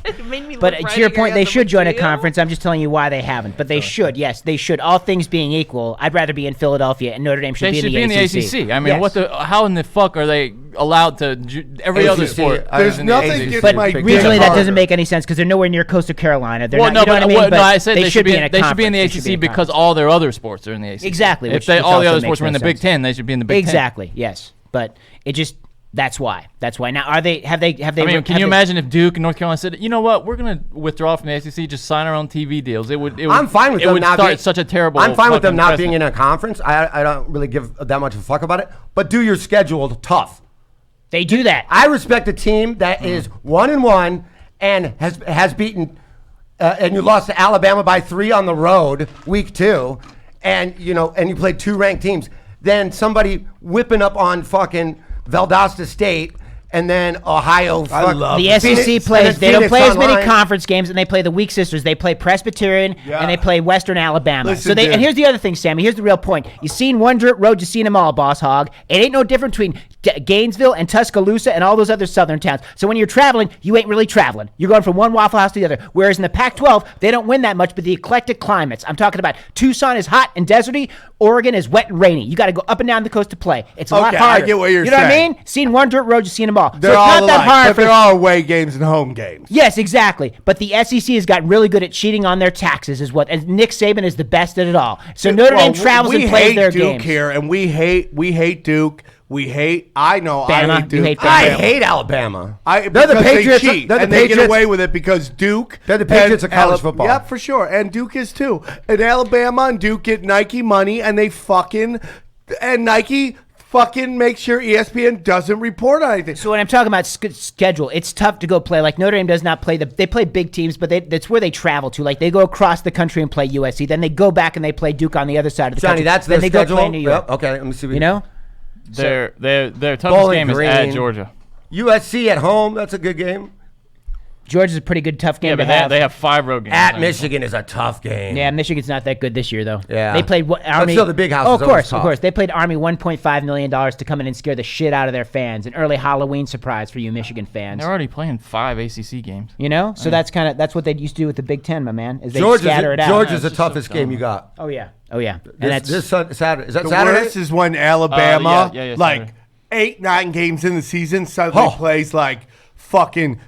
It made me But look to your right point, they at should join a video. conference. I'm just telling you why they haven't. But they should. Yes, they should. All things being equal, I'd rather be in Philadelphia, and Notre Dame should, They should be in the ACC. I mean, Yes. how in the fuck are they allowed to? Every other ACC, sport. There's is in the nothing ACC. gets But my dick regionally, that harder. doesn't make any sense because they're nowhere near Coastal Carolina. They're Well, not, no, you know but what I mean? no, I said they should be in a they should be in the conference. They should be ACC in a because conference. all their other sports are in the ACC. Exactly, If which all the also other sports makes were in no the Big sense. Ten, they should be in the Big Ten. Exactly. Yes, but it just that's why. That's why. Now, are they? Have they? I mean, can you imagine if Duke and North Carolina said, you know what, we're gonna withdraw from the ACC, just sign our own TV deals? It would. I'm fine with it them would not start being such a terrible. I'm fine with them fucking not being in precedent. a conference. I don't really give that much of a fuck about it. But do your schedule tough. They do that. I respect a team that is 1-1 and has beaten, and you lost to Alabama by 3 on the road week 2, and you played 2 ranked teams. Then somebody whipping up on fucking Valdosta State. And then Ohio. The SEC plays. They don't play as many conference games, and they play the weak sisters. They play Presbyterian and they play Western Alabama. Listen, And here's the other thing, Sammy. Here's the real point. You seen one dirt road, you seen them all, boss hog. It ain't no different between Gainesville and Tuscaloosa and all those other southern towns. So when you're traveling, you ain't really traveling. You're going from one Waffle House to the other. Whereas in the Pac-12, they don't win that much, but the eclectic climates. I'm talking about Tucson is hot and deserty. Oregon is wet and rainy. You got to go up and down the coast to play. It's a lot Okay, harder. I get what you're You know what I saying. mean? Seen one dirt road, you seen them all. They're so it's all not that alike, hard but for they're all away games and home games. Yes, exactly. But the SEC has gotten really good at cheating on their taxes, and Nick Saban is the best at it all. So Notre Dame travels and plays their Duke games. here, and we hate Duke. I know. Bama, I hate Duke. you hate Bama. I hate Alabama. They're the Patriots. They cheat, They're the and they Patriots. get away with it because Duke. They're the Patriots and of college football. Yeah, for sure. And Duke is too. And Alabama and Duke get Nike money, and Nike fucking makes sure ESPN doesn't report on anything. So when I'm talking about schedule, it's tough to go play. Like Notre Dame does not play they play big teams, but that's where they travel to. Like they go across the country and play USC, then they go back and they play Duke on the other side of the Johnny, country. that's then their they schedule. go play New York. Yep, okay, let me see. You know, Their toughest Bowling game is at Green. Georgia. USC at home. That's a good game. Georgia's a pretty good tough game Yeah, to but have. they have 5 road games. At Michigan is a tough game. Yeah, Michigan's not that good this year, though. Yeah. They played Army. still, the Big House Oh, is of always course, tough. of course. They played Army $1.5 million to come in and scare the shit out of their fans. An early Halloween surprise for you Michigan fans. They're already playing 5 ACC games. You know, so that's what they used to do with the Big Ten, my man. Is they Georgia's scatter it out. Georgia's the it's just so toughest game dumb. you got. Oh yeah, and This Saturday. Is that The Saturday? worst is when Alabama, yeah, like Saturday. 8-9 games in the season, suddenly plays like fucking.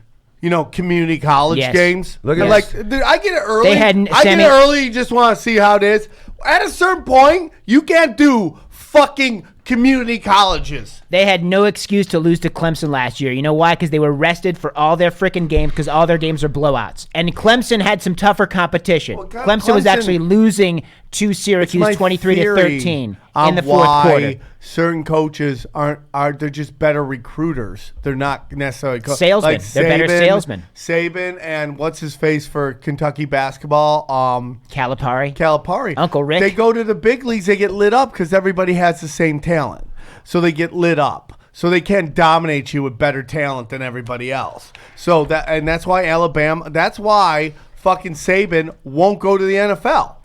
Community college Yes. games. Look at And, this. like, dude, I get it early. They had I get Sammy- it early. You just want to see how it is. At a certain point, you can't do fucking community colleges. They had no excuse to lose to Clemson last year. You know why? Because they were rested for all their freaking games because all their games are blowouts. And Clemson had some tougher competition. Clemson was actually losing to Syracuse 23-13 in the fourth quarter. Certain coaches they're just better recruiters. They're not necessarily salesmen. They're better salesmen. Saban and what's his face for Kentucky basketball? Calipari. Uncle Rick. They go to the big leagues. They get lit up because everybody has the same talent. So they get lit up. So they can't dominate you with better talent than everybody else. So that's why that's why fucking Saban won't go to the NFL.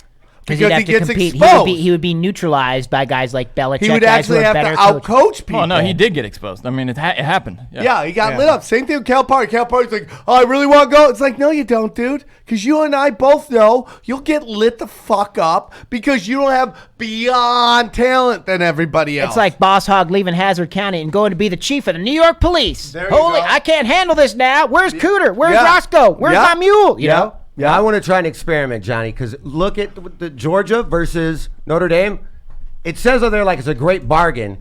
Because he gets exposed. He would be neutralized by guys like Belichick. He would actually have to outcoach people. Oh, no, he did get exposed. I mean, it happened. Yeah, he got lit up. Same thing with Calipari. Calipari's like, oh, I really want to go. It's like, no, you don't, dude. Because you and I both know you'll get lit the fuck up because you don't have beyond talent than everybody else. It's like Boss Hogg leaving Hazard County and going to be the chief of the New York Police. Holy, I can't handle this now. Where's Cooter? Where's Roscoe? Where's my mule? You know? Yeah, I want to try an experiment, Johnny, because look at the Georgia versus Notre Dame. It says on there like it's a great bargain.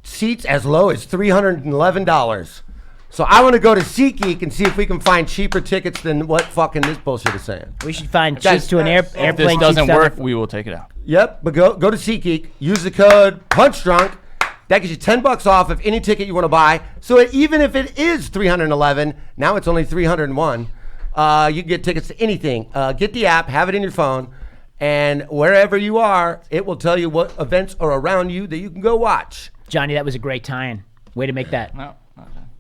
Seats as low as $311. So I want to go to SeatGeek and see if we can find cheaper tickets than what fucking this bullshit is saying. We should find cheap to an airplane. If this doesn't work, we will take it out. Yep, but go to SeatGeek, use the code PUNCHDRUNK. That gives you $10 off of any ticket you want to buy. So even if it is $311, now it's only $301. You can get tickets to anything. Get the app, have it in your phone, and wherever you are, it will tell you what events are around you that you can go watch. Johnny, that was a great tie-in. Way to make that. No.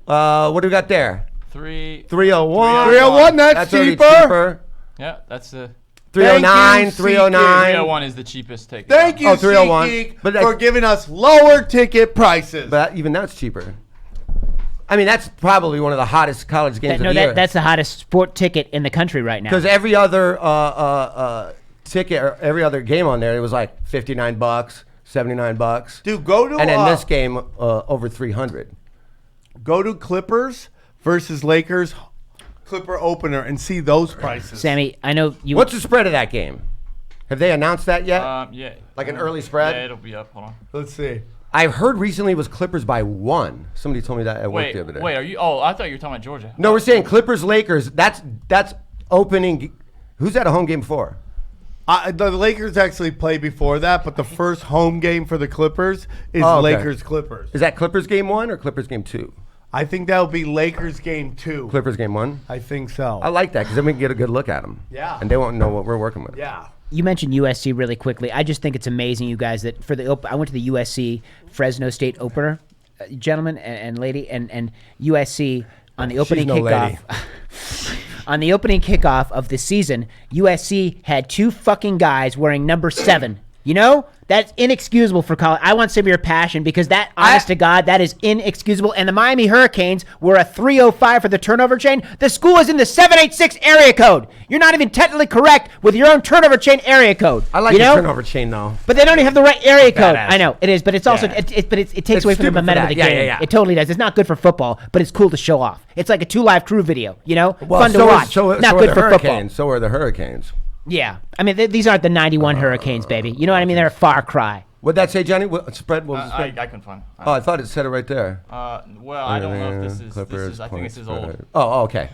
What do we got there? 301. 301, that's cheaper. Yeah, that's the 309, 309. 301 is the cheapest ticket. Thank you, 301. SeatGeek, for giving us lower ticket prices. But even that's cheaper. I mean, that's probably one of the hottest college games of the year. That's the hottest sport ticket in the country right now. Because every other ticket or every other game on there, it was like $59, $79. Dude, go to and then this game over $300. Go to Clippers versus Lakers Clipper opener and see those prices. Sammy, I know you. What's the spread of that game? Have they announced that yet? Yeah. Like an early spread? Yeah, it'll be up. Hold on. Let's see. I've heard recently it was Clippers by 1. Somebody told me that at work the other day. Wait, are you? Oh, I thought you were talking about Georgia. No, we're saying Clippers Lakers. That's opening. Who's at a home game for? The Lakers actually play before that, but the first home game for the Clippers is Lakers Clippers. Is that Clippers game 1 or Clippers game 2? I think that would be Lakers game 2. Clippers game 1? I think so. I like that because then we can get a good look at them. Yeah. And they won't know what we're working with. Yeah. You mentioned USC really quickly. I just think it's amazing, you guys, that for the I went to the USC Fresno State opener, gentlemen and lady, and USC on the opening kickoff. On the opening kickoff of the season, USC had 2 fucking guys wearing number 7. You know? That's inexcusable for college. I want some of your passion because that, honest to God, that is inexcusable. And the Miami Hurricanes were a 305 for the turnover chain. The school is in the 786 area code. You're not even technically correct with your own turnover chain area code. I like the turnover chain, though. But they don't even have the right area code. I know, it is. But it's also, it takes away from the momentum of the game. Yeah. It totally does. It's not good for football, but it's cool to show off. It's like a 2 Live Crew video, you know? Well, fun to watch. Not good for football. So are the Hurricanes. Yeah. I mean, these aren't the 91 Hurricanes, baby. You know what I mean? They're a far cry. What'd that say, Johnny? What spread? What was the spread? I couldn't find it. Oh, I thought it said it right there. Well, I don't know if this is I think this is old. Oh, okay.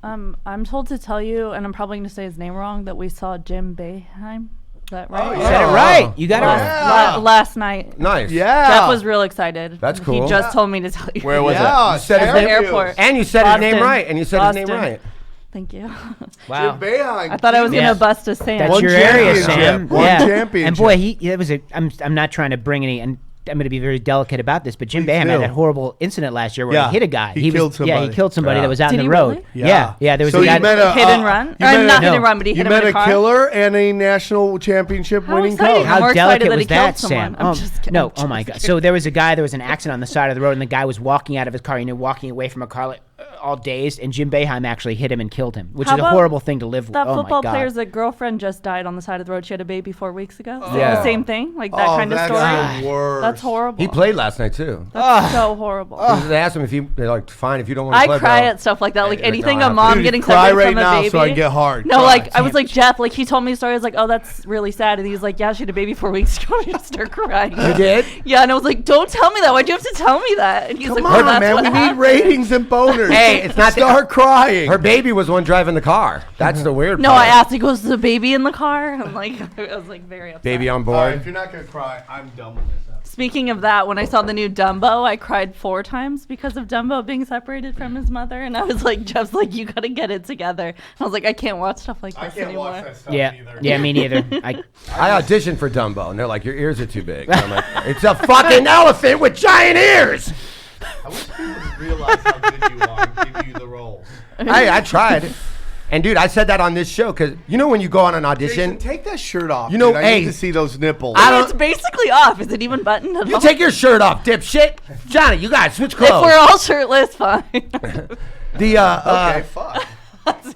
I'm told to tell you, and I'm probably going to say his name wrong, that we saw Jim Boeheim. Is that right? You said it right. You got it last night. Nice. Yeah. Jeff was real excited. That's cool. He just told me to tell you. Where was it? Yeah, You said At the airport. And you said Boston. his name right. And you said his name Boston. right. Thank you. Wow. I thought I was going to bust a Sam. That's One your area, championship. Sam. One championship. And boy, I'm not trying to bring any, and I'm going to be very delicate about this, but Jim Boeheim had that horrible incident last year where he hit a guy. He killed somebody. Yeah, he killed somebody that was out Did in he the road. really? Yeah. There was So a guy. you met a hit and run? you met Not a- hit and run, but he hit You him met in a a car. killer and a national championship How winning exciting. coach. I'm more How excited delicate that was he killed that, someone. Sam? I'm just kidding. No, oh my God. So there was an accident on the side of the road, and the guy was walking out of his car, walking away from a car, like, all dazed, and Jim Boeheim actually hit him and killed him, which How is a about horrible thing to live with. That Oh my football God. player's girlfriend just died on the side of the road. She had a baby 4 weeks ago. Is it Yeah. the same thing? Like that kind of that's story? the worst. That's horrible. He played last night too. That's so horrible. They asked him if they're like, fine, if you don't want to I play. cry bro. at stuff like that, like Like, anything no, a mom Dude, getting cry separated right from a now baby. so I get hard. No, Cry. like I was like Jeff, like he told me a story. I was like, oh, that's really sad, and he's like, yeah, she had a baby 4 weeks ago. And I just start crying. You did? Yeah, and I was like, don't tell me that. Why'd you have to tell me that? And he's Come like, on, well, that's man. what We need happened. ratings and boners. Hey, it's not Start crying. Her baby was the one driving the car. That's the weird No, part. I asked. He goes, "Is the baby in the car?" I'm like, I was like very upset. Baby on All right, board. if you're not gonna cry, I'm done with this. Speaking of that, when I saw the new Dumbo, I cried 4 times because of Dumbo being separated from his mother, and I was like, Jeff's like, you gotta get it together. I was like, I can't watch stuff like this I can't anymore. watch that stuff Yeah, either. yeah, me neither. I auditioned for Dumbo, and they're like, your ears are too big. And I'm like, it's a fucking elephant with giant ears. I wish people would realize how good you are and give you the roles. I tried. And dude, I said that on this show because you know when you go on an audition, Jason, take that shirt off. You know, dude. I hey, need to see those nipples. I don't- It's basically off. Is it even buttoned at you all? take your shirt off, dipshit. Johnny, you gotta switch If clothes. we're all shirtless, fine. The okay, fuck.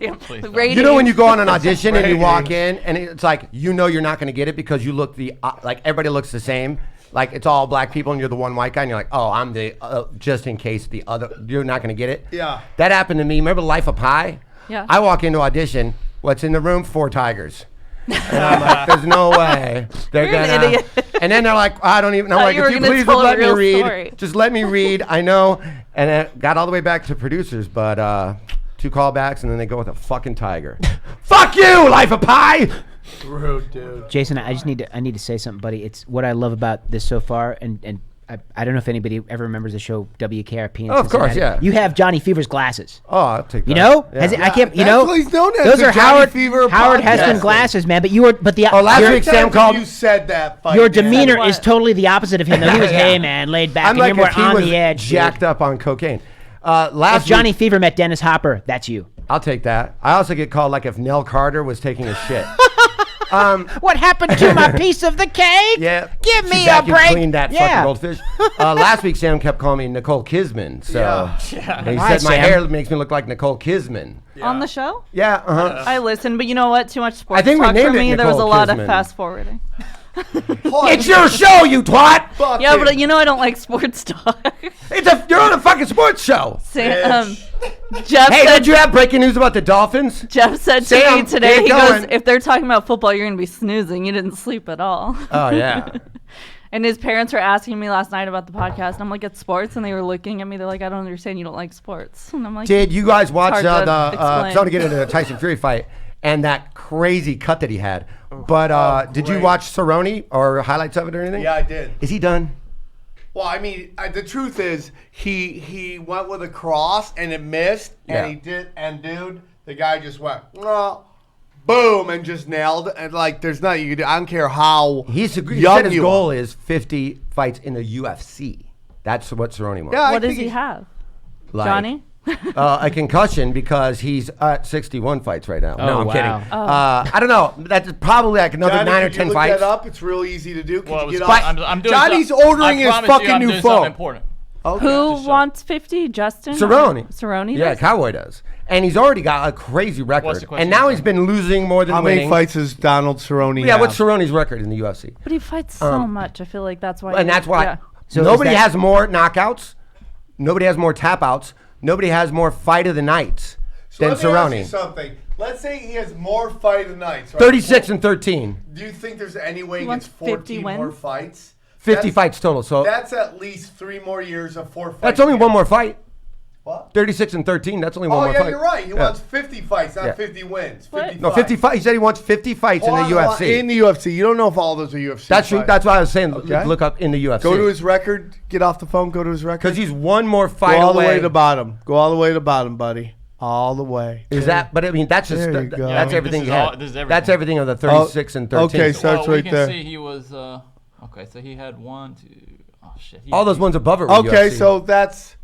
you know when you go on an audition and you walk in and it's like you know you're not gonna get it because you look like everybody looks the same. Like it's all black people and you're the one white guy and you're like, oh, I'm the just in case the other you're not gonna get it. Yeah. That happened to me. Remember Life of Pi? Yeah. I walk into audition. What's in the room? 4 tigers. And I'm like, there's no way they're You're an gonna. idiot. And then they're like, I don't even. I'm Thought like, you were if you gonna please tell just a let me real read. story. Just let me read. I know. And then got all the way back to producers, but 2 callbacks, and then they go with a fucking tiger. Fuck you, Life of Pi. Rude, dude. Jason, I need to say something, buddy. It's what I love about this so far, and I don't know if anybody ever remembers the show WKRP in Oh, of course, Cincinnati. yeah. You have Johnny Fever's glasses. Oh, I'll take that. You know? Yeah. Has it, I can't. You That's know? what he's known as, Those the are Johnny Fever Howard Hessman podcast. glasses, man. But you were. But the last your, week Sam called. You said that. Fight, your man. demeanor What? is totally the opposite of him. Though he was, Yeah. hey man, laid back, I'm and like you're more if he on was the edge. jacked dude. up on cocaine. Last If Johnny week, Fever met Dennis Hopper, that's you. I'll take that. I also get called like if Nell Carter was taking a shit. What happened to my piece of the cake? Yeah. Give She me a vacuum break. cleaned that Yeah. fucking goldfish. Last week, Sam kept calling me Nicole Kidman. So and he Hi, said my Sam. hair makes me look like Nicole Kidman. On the show? Yeah, uh-huh. I listened, but you know what? Too much sports I think we talk for named it me. There was a Nicole lot Kidman. of fast forwarding. It's your show, you twat! Fuck Yeah, it. but you know I don't like sports talk. You're on a fucking sports show. Jeff Hey, said, don't you have breaking news about the Dolphins? Jeff said to Sam, me today, get he goes, going. if they're talking about football, you're going to be snoozing. You didn't sleep at all. Oh, yeah. And his parents were asking me last night about the podcast. And I'm like, it's sports. And they were looking at me. They're like, I don't understand. You don't like sports. And I'm like, Did you guys watch hard the, to I explain. want to get into the Tyson Fury fight and that crazy cut that he had. But did you great. watch Cerrone or highlights of it or anything? Yeah, I did. Is he done? Well, I mean, the truth is, he went with a cross and it missed, and Yeah. he did, and dude, the guy just went, boom, and just nailed it. And like, there's nothing you can do. I don't care how He young said his you goal are. is 50 fights in the UFC. That's what Cerrone wants. Yeah, what I does think he have? Like, Johnny? a concussion because he's at 61 fights right now. No, Oh, I'm wow. kidding. I don't know. That's probably like another Johnny, 9 or could you 10 look fights. that up? It's real easy to do. Could Well, you it get was- off? I'm doing Johnny's something- ordering I his promise you fucking I'm new doing something phone. important. Okay. Who Just wants 50? Justin? Cerrone. Cerrone Yeah, does? Cowboy does. And he's already got a crazy What's record. the question? And now he's been losing more than How winning. many fights has Donald Cerrone Yeah, have? what's Cerrone's record in the UFC? But he fights so much. I feel like that's why. And that's why Yeah. So nobody is that- has more knockouts. Nobody has more tap outs. Nobody has more fight of the nights than Let me ask you Cerrone. something. Let's say he has more fight of nights. Right? 36 and 13. Do you think there's any way he He gets wants 50 14 more wins? fights? 50 fights total. So That's at least 3 more years of 4 fights. that's only one more fight. What? 36 and 13. That's only one Oh, more yeah, fight. you're right. He Yeah. wants 50 fights, not Yeah. 50 wins. What? 50 No, 50 fights. He said he wants 50 fights in the UFC. In the UFC. You don't know if all those are UFC That's true. fights. That's why I was saying Okay. look up in the UFC. Go to his record. Get off the phone. Go to his record. because he's one more Go fight all the away. way to the bottom. Go all the way to the bottom, buddy. All the way. Is that? But I mean, that's just There you go. that's Yeah, everything this he is all- had. this is everything. That's everything of the 36 and 13. Okay, so- Starts we right can there. see he was. Okay, so he had 1, 2. Oh shit. all those ones above it. Were Okay, UFC. so that's.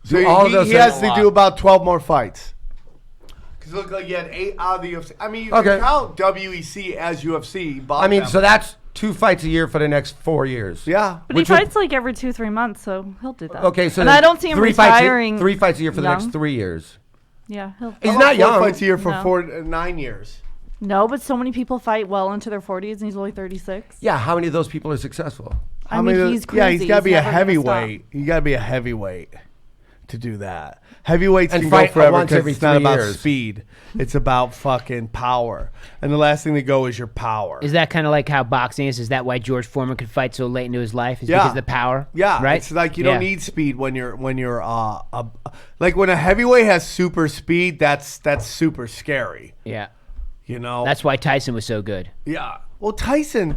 So all he, of those he are has a to lot. do about 12 more fights. Because look like you had 8 out of the UFC. I mean, you Okay. can count WEC as UFC. I mean, so that's 2 fights a year for the next 4 years. Yeah. But he fights like every 2-3 months, so he'll do that. Okay, so and then I don't see him 3 fights retiring. 3 fights a year for the young. next 3 years. Yeah, He's How not about young. 4 fights a year for No. 9 years. No, but so many people fight well into their 40s, and he's only 36. Yeah, how many of those people are successful? I mean, he's crazy. Yeah, he's got to be a never gonna heavyweight. You got to be a heavyweight to do that. Heavyweights And can go fight forever once because every it's not 3 about years. speed. It's about fucking power. And the last thing to go is your power. Is that kind of like how boxing is? Is that why George Foreman could fight so late into his life? Is Yeah. because of the power? Yeah, right. It's like you don't need speed when you're like when a heavyweight has super speed. That's super scary. Yeah. You know. That's why Tyson was so good. Yeah. Well, Tyson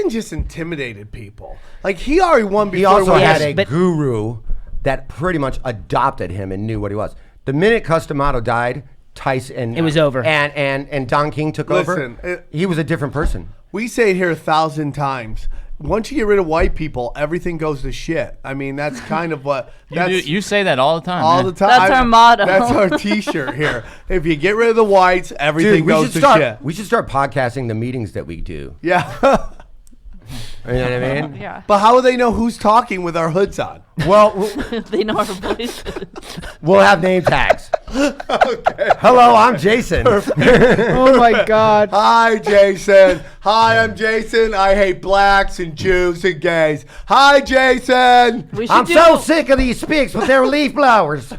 just intimidated people. Like he already won before. He also won. had a guru that pretty much adopted him and knew what he was. The minute Customato died, Tyson It was over. And Don King took Listen, over. He was a different person. We say it here 1,000 times. Once you get rid of white people, everything goes to shit. I mean, that's kind of what. You say that all the time. all man. the time. That's our motto. That's our T-shirt here. If you get rid of the whites, everything Dude, we goes should to start. shit. We should start podcasting the meetings that we do. Yeah. You know what I mean? Yeah. But how will they know who's talking with our hoods on? Well, They know our voices. we'll have name tags. Hello, I'm Jason. Oh my God. Hi, Jason. Hi, I'm Jason. I hate blacks and Jews and gays. Hi, Jason. We should I'm do, so sick of these spigs with their leaf blowers.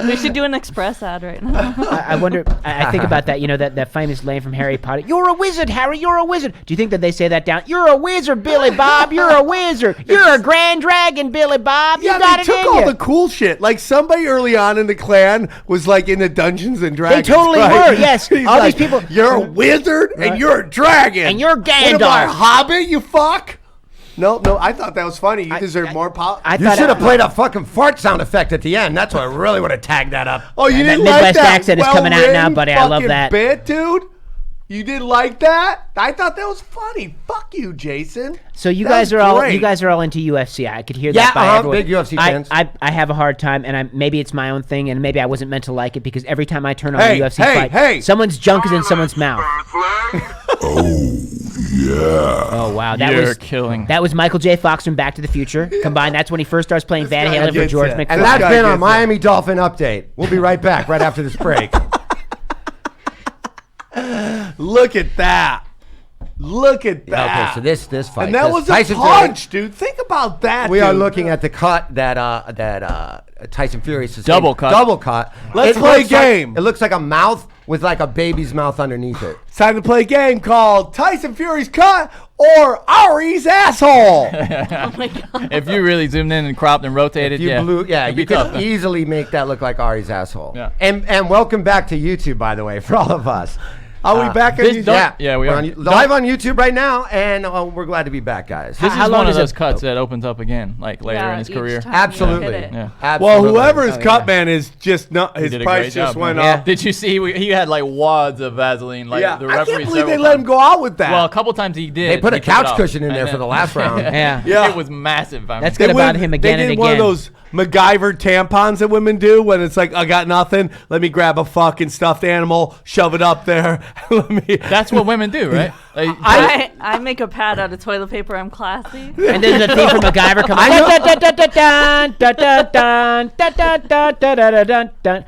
We should do an Express ad right now. I wonder. I think about that. You know that famous line from Harry Potter. You're a wizard, Harry. You're a wizard. Do you think that they say that down? You're a wizard, Billy Bob. You're a wizard. You're a grand dragon, Billy Bob. You Yeah, got they it took in all you. the cool shit. Like somebody early on in the clan was like in the Dungeons and Dragons. totally right? were, yes. He's All these like, people- You're a wizard and you're a dragon. And you're What am I, Gandalf. Hobbit, you fuck? No, I thought that was funny. You deserve more power. I You thought should have played a fucking fart sound effect at the end. That's what I really would have tagged that up. Oh, you that didn't like Midwest that accent is coming out now, well-written buddy. I love fucking that. bit, dude? You didn't like that? I thought that was funny. Fuck you, Jason. So you That guys was are all great. into UFC. I could hear Yeah, that by everyone. big UFC fans. I have a hard time, and maybe it's my own thing, and maybe I wasn't meant to like it because every time I turn on Hey, a UFC hey, fight, hey. someone's junk is in someone's mouth. Oh wow, that You're was killing. That was Michael J. Fox from Back to the Future. Combined, that's when he first starts playing Van guy Halen for gets George it. McFly. And This that's guy been our gets it. Miami Dolphin update. We'll be right back right after this break. Look at that. Look at that. Okay, so this fight. And that this was a Tyson punch, dude. Think about that. Fury, we are dude. looking at the cut that Tyson Fury sustained. Double cut. Double cut. Let's It play a looks like- game. it looks like a mouth with like a baby's mouth underneath it. It's time to play a game called Tyson Fury's Cut or Ari's Asshole. Oh my God. If you really zoomed in and cropped and rotated, You yeah, blew, it'd be you could tough. easily make that look like Ari's asshole. Yeah. And welcome back to YouTube, by the way, for all of us. Are we back on this YouTube? don't- Yeah, we we're are. on, live on YouTube right now, and we're glad to be back, guys. This How is long one of is it- those cuts that opens up again, like later Yeah, in his each career. time you Absolutely. hit it. Yeah. Well, Absolutely. whoever his Oh, cut yeah. man is just not, He his did a price great just job, went man. up. Did you see? He had like wads of Vaseline. Like Yeah, the I referee can't believe they several let him times. go out with that. Well, a couple times he did. They put a He took couch it off. cushion in there And for the then- last round. Yeah. Yeah. It was massive. I mean, That's good about him again they and did one of again. those MacGyver tampons that women do when it's like, I got nothing. Let me grab a fucking stuffed animal, shove it up there. Let me. That's what women do, right? Like, I make a pad out of toilet paper. I'm classy. And then the theme from MacGyver comes on.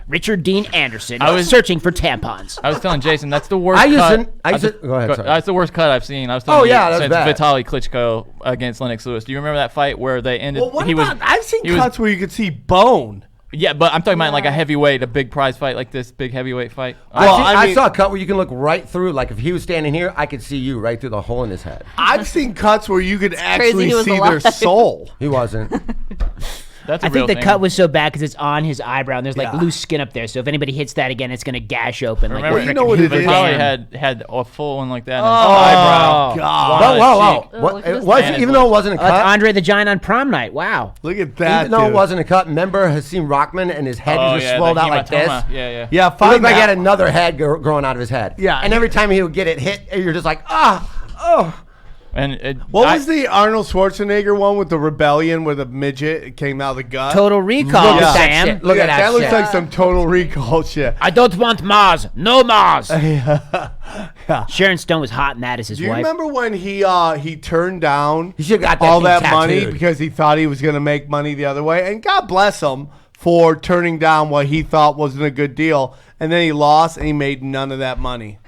Richard Dean Anderson I was- searching for tampons. I was telling Jason that's the worst I used cut. to- I used to- go ahead, sorry. That's the worst cut I've seen. I was telling Oh, you yeah, that's since bad. Vitaly Klitschko against Lennox Lewis. Do you remember that fight where they ended? Well, what he about, was. I've seen he was- cuts where you could see bone. Yeah, but I'm talking about like a heavyweight, a big prize fight like this, big heavyweight fight. Well, I I mean- saw a cut where you can look right through. Like if he was standing here, I could see you right through the hole in his head. I've seen cuts where you could crazy actually he was see their alive. soul. He wasn't. That's a I real think the thing. cut was so bad because it's on his eyebrow and there's like Yeah. loose skin up there. So if anybody hits that again, it's gonna gash open. Like Remember, Well, you know what it is. Vitaly Dam. had a full one like that. In his Oh, eyebrow. God. One on Whoa. his cheek. What, look at it his wasn't, man. even though it wasn't a Like cut. Andre the Giant on prom night. Wow. Look at that, Even though it dude. wasn't a cut, remember Hasim Rockman and his head Oh, was just yeah, swelled the out like this. hematoma. Yeah. Yeah, It find looked like he that. had another head growing out of his head. Yeah. And every time he would get it hit, you're just like, oh. And What was the Arnold Schwarzenegger one with the rebellion where the midget came out of the gut? Total Recall, Look at that Sam. shit. Look at that That looks shit. like some Total Recall shit. I don't want Mars. No Mars. Sharon Stone was hot in that as his Do you wife. remember when he turned down He should've got that all thing that money tattooed. because he thought he was going to make money the other way? And God bless him for turning down what he thought wasn't a good deal. And then he lost and he made none of that money.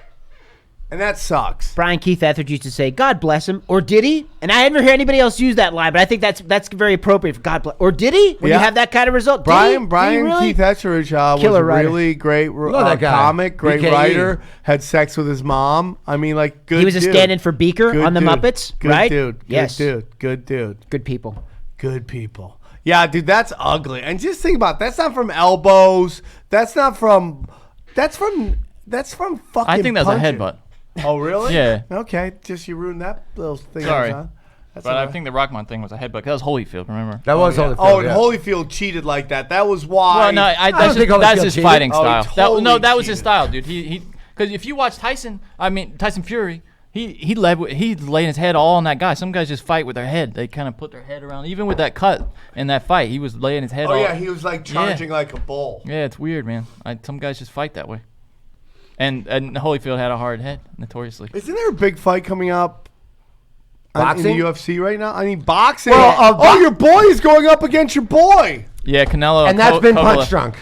And that sucks. Brian Keith Etheridge used to say, "God bless him," or did he? And I never hear anybody else use that line, but I think that's very appropriate for God bless. Or did he? When Yeah. you have that kind of result, Brian did he really? Keith Etheridge was Killer a writer. really great that guy. comic, great BKE. writer, had sex with his mom. I mean, like, good He was a dude. stand-in for Beaker Good on the dude. Muppets, Good right? dude. Yes. Good dude. Good people. Good people. Yeah, dude, that's ugly. And just think about it. That's not from elbows. That's from fucking I think that's punching. a headbutt. Oh, really? Yeah. Okay, just you ruined that little thing. Sorry. Huh? That's But all I right. think the Rockmont thing was a headbutt. That was Holyfield, remember? That was Holyfield. Oh, and yeah. Holyfield cheated like that. That was why. Well, no, don't that's think that's Holyfield his cheated. fighting Oh, he style. totally That was his cheated. style, dude. He because if you watch Tyson Fury, he laying his head all on that guy. Some guys just fight with their head. They kind of put their head around. Even with that cut in that fight, he was laying his head. Oh all, yeah, he was like charging like a bull. Yeah, it's weird, man. Some guys just fight that way. And Holyfield had a hard head, notoriously. Isn't there a big fight coming up in Boxing? the UFC right now? I mean, boxing. Well, your boy is going up against your boy. Yeah, Canelo. And that's been Coppola. punch drunk.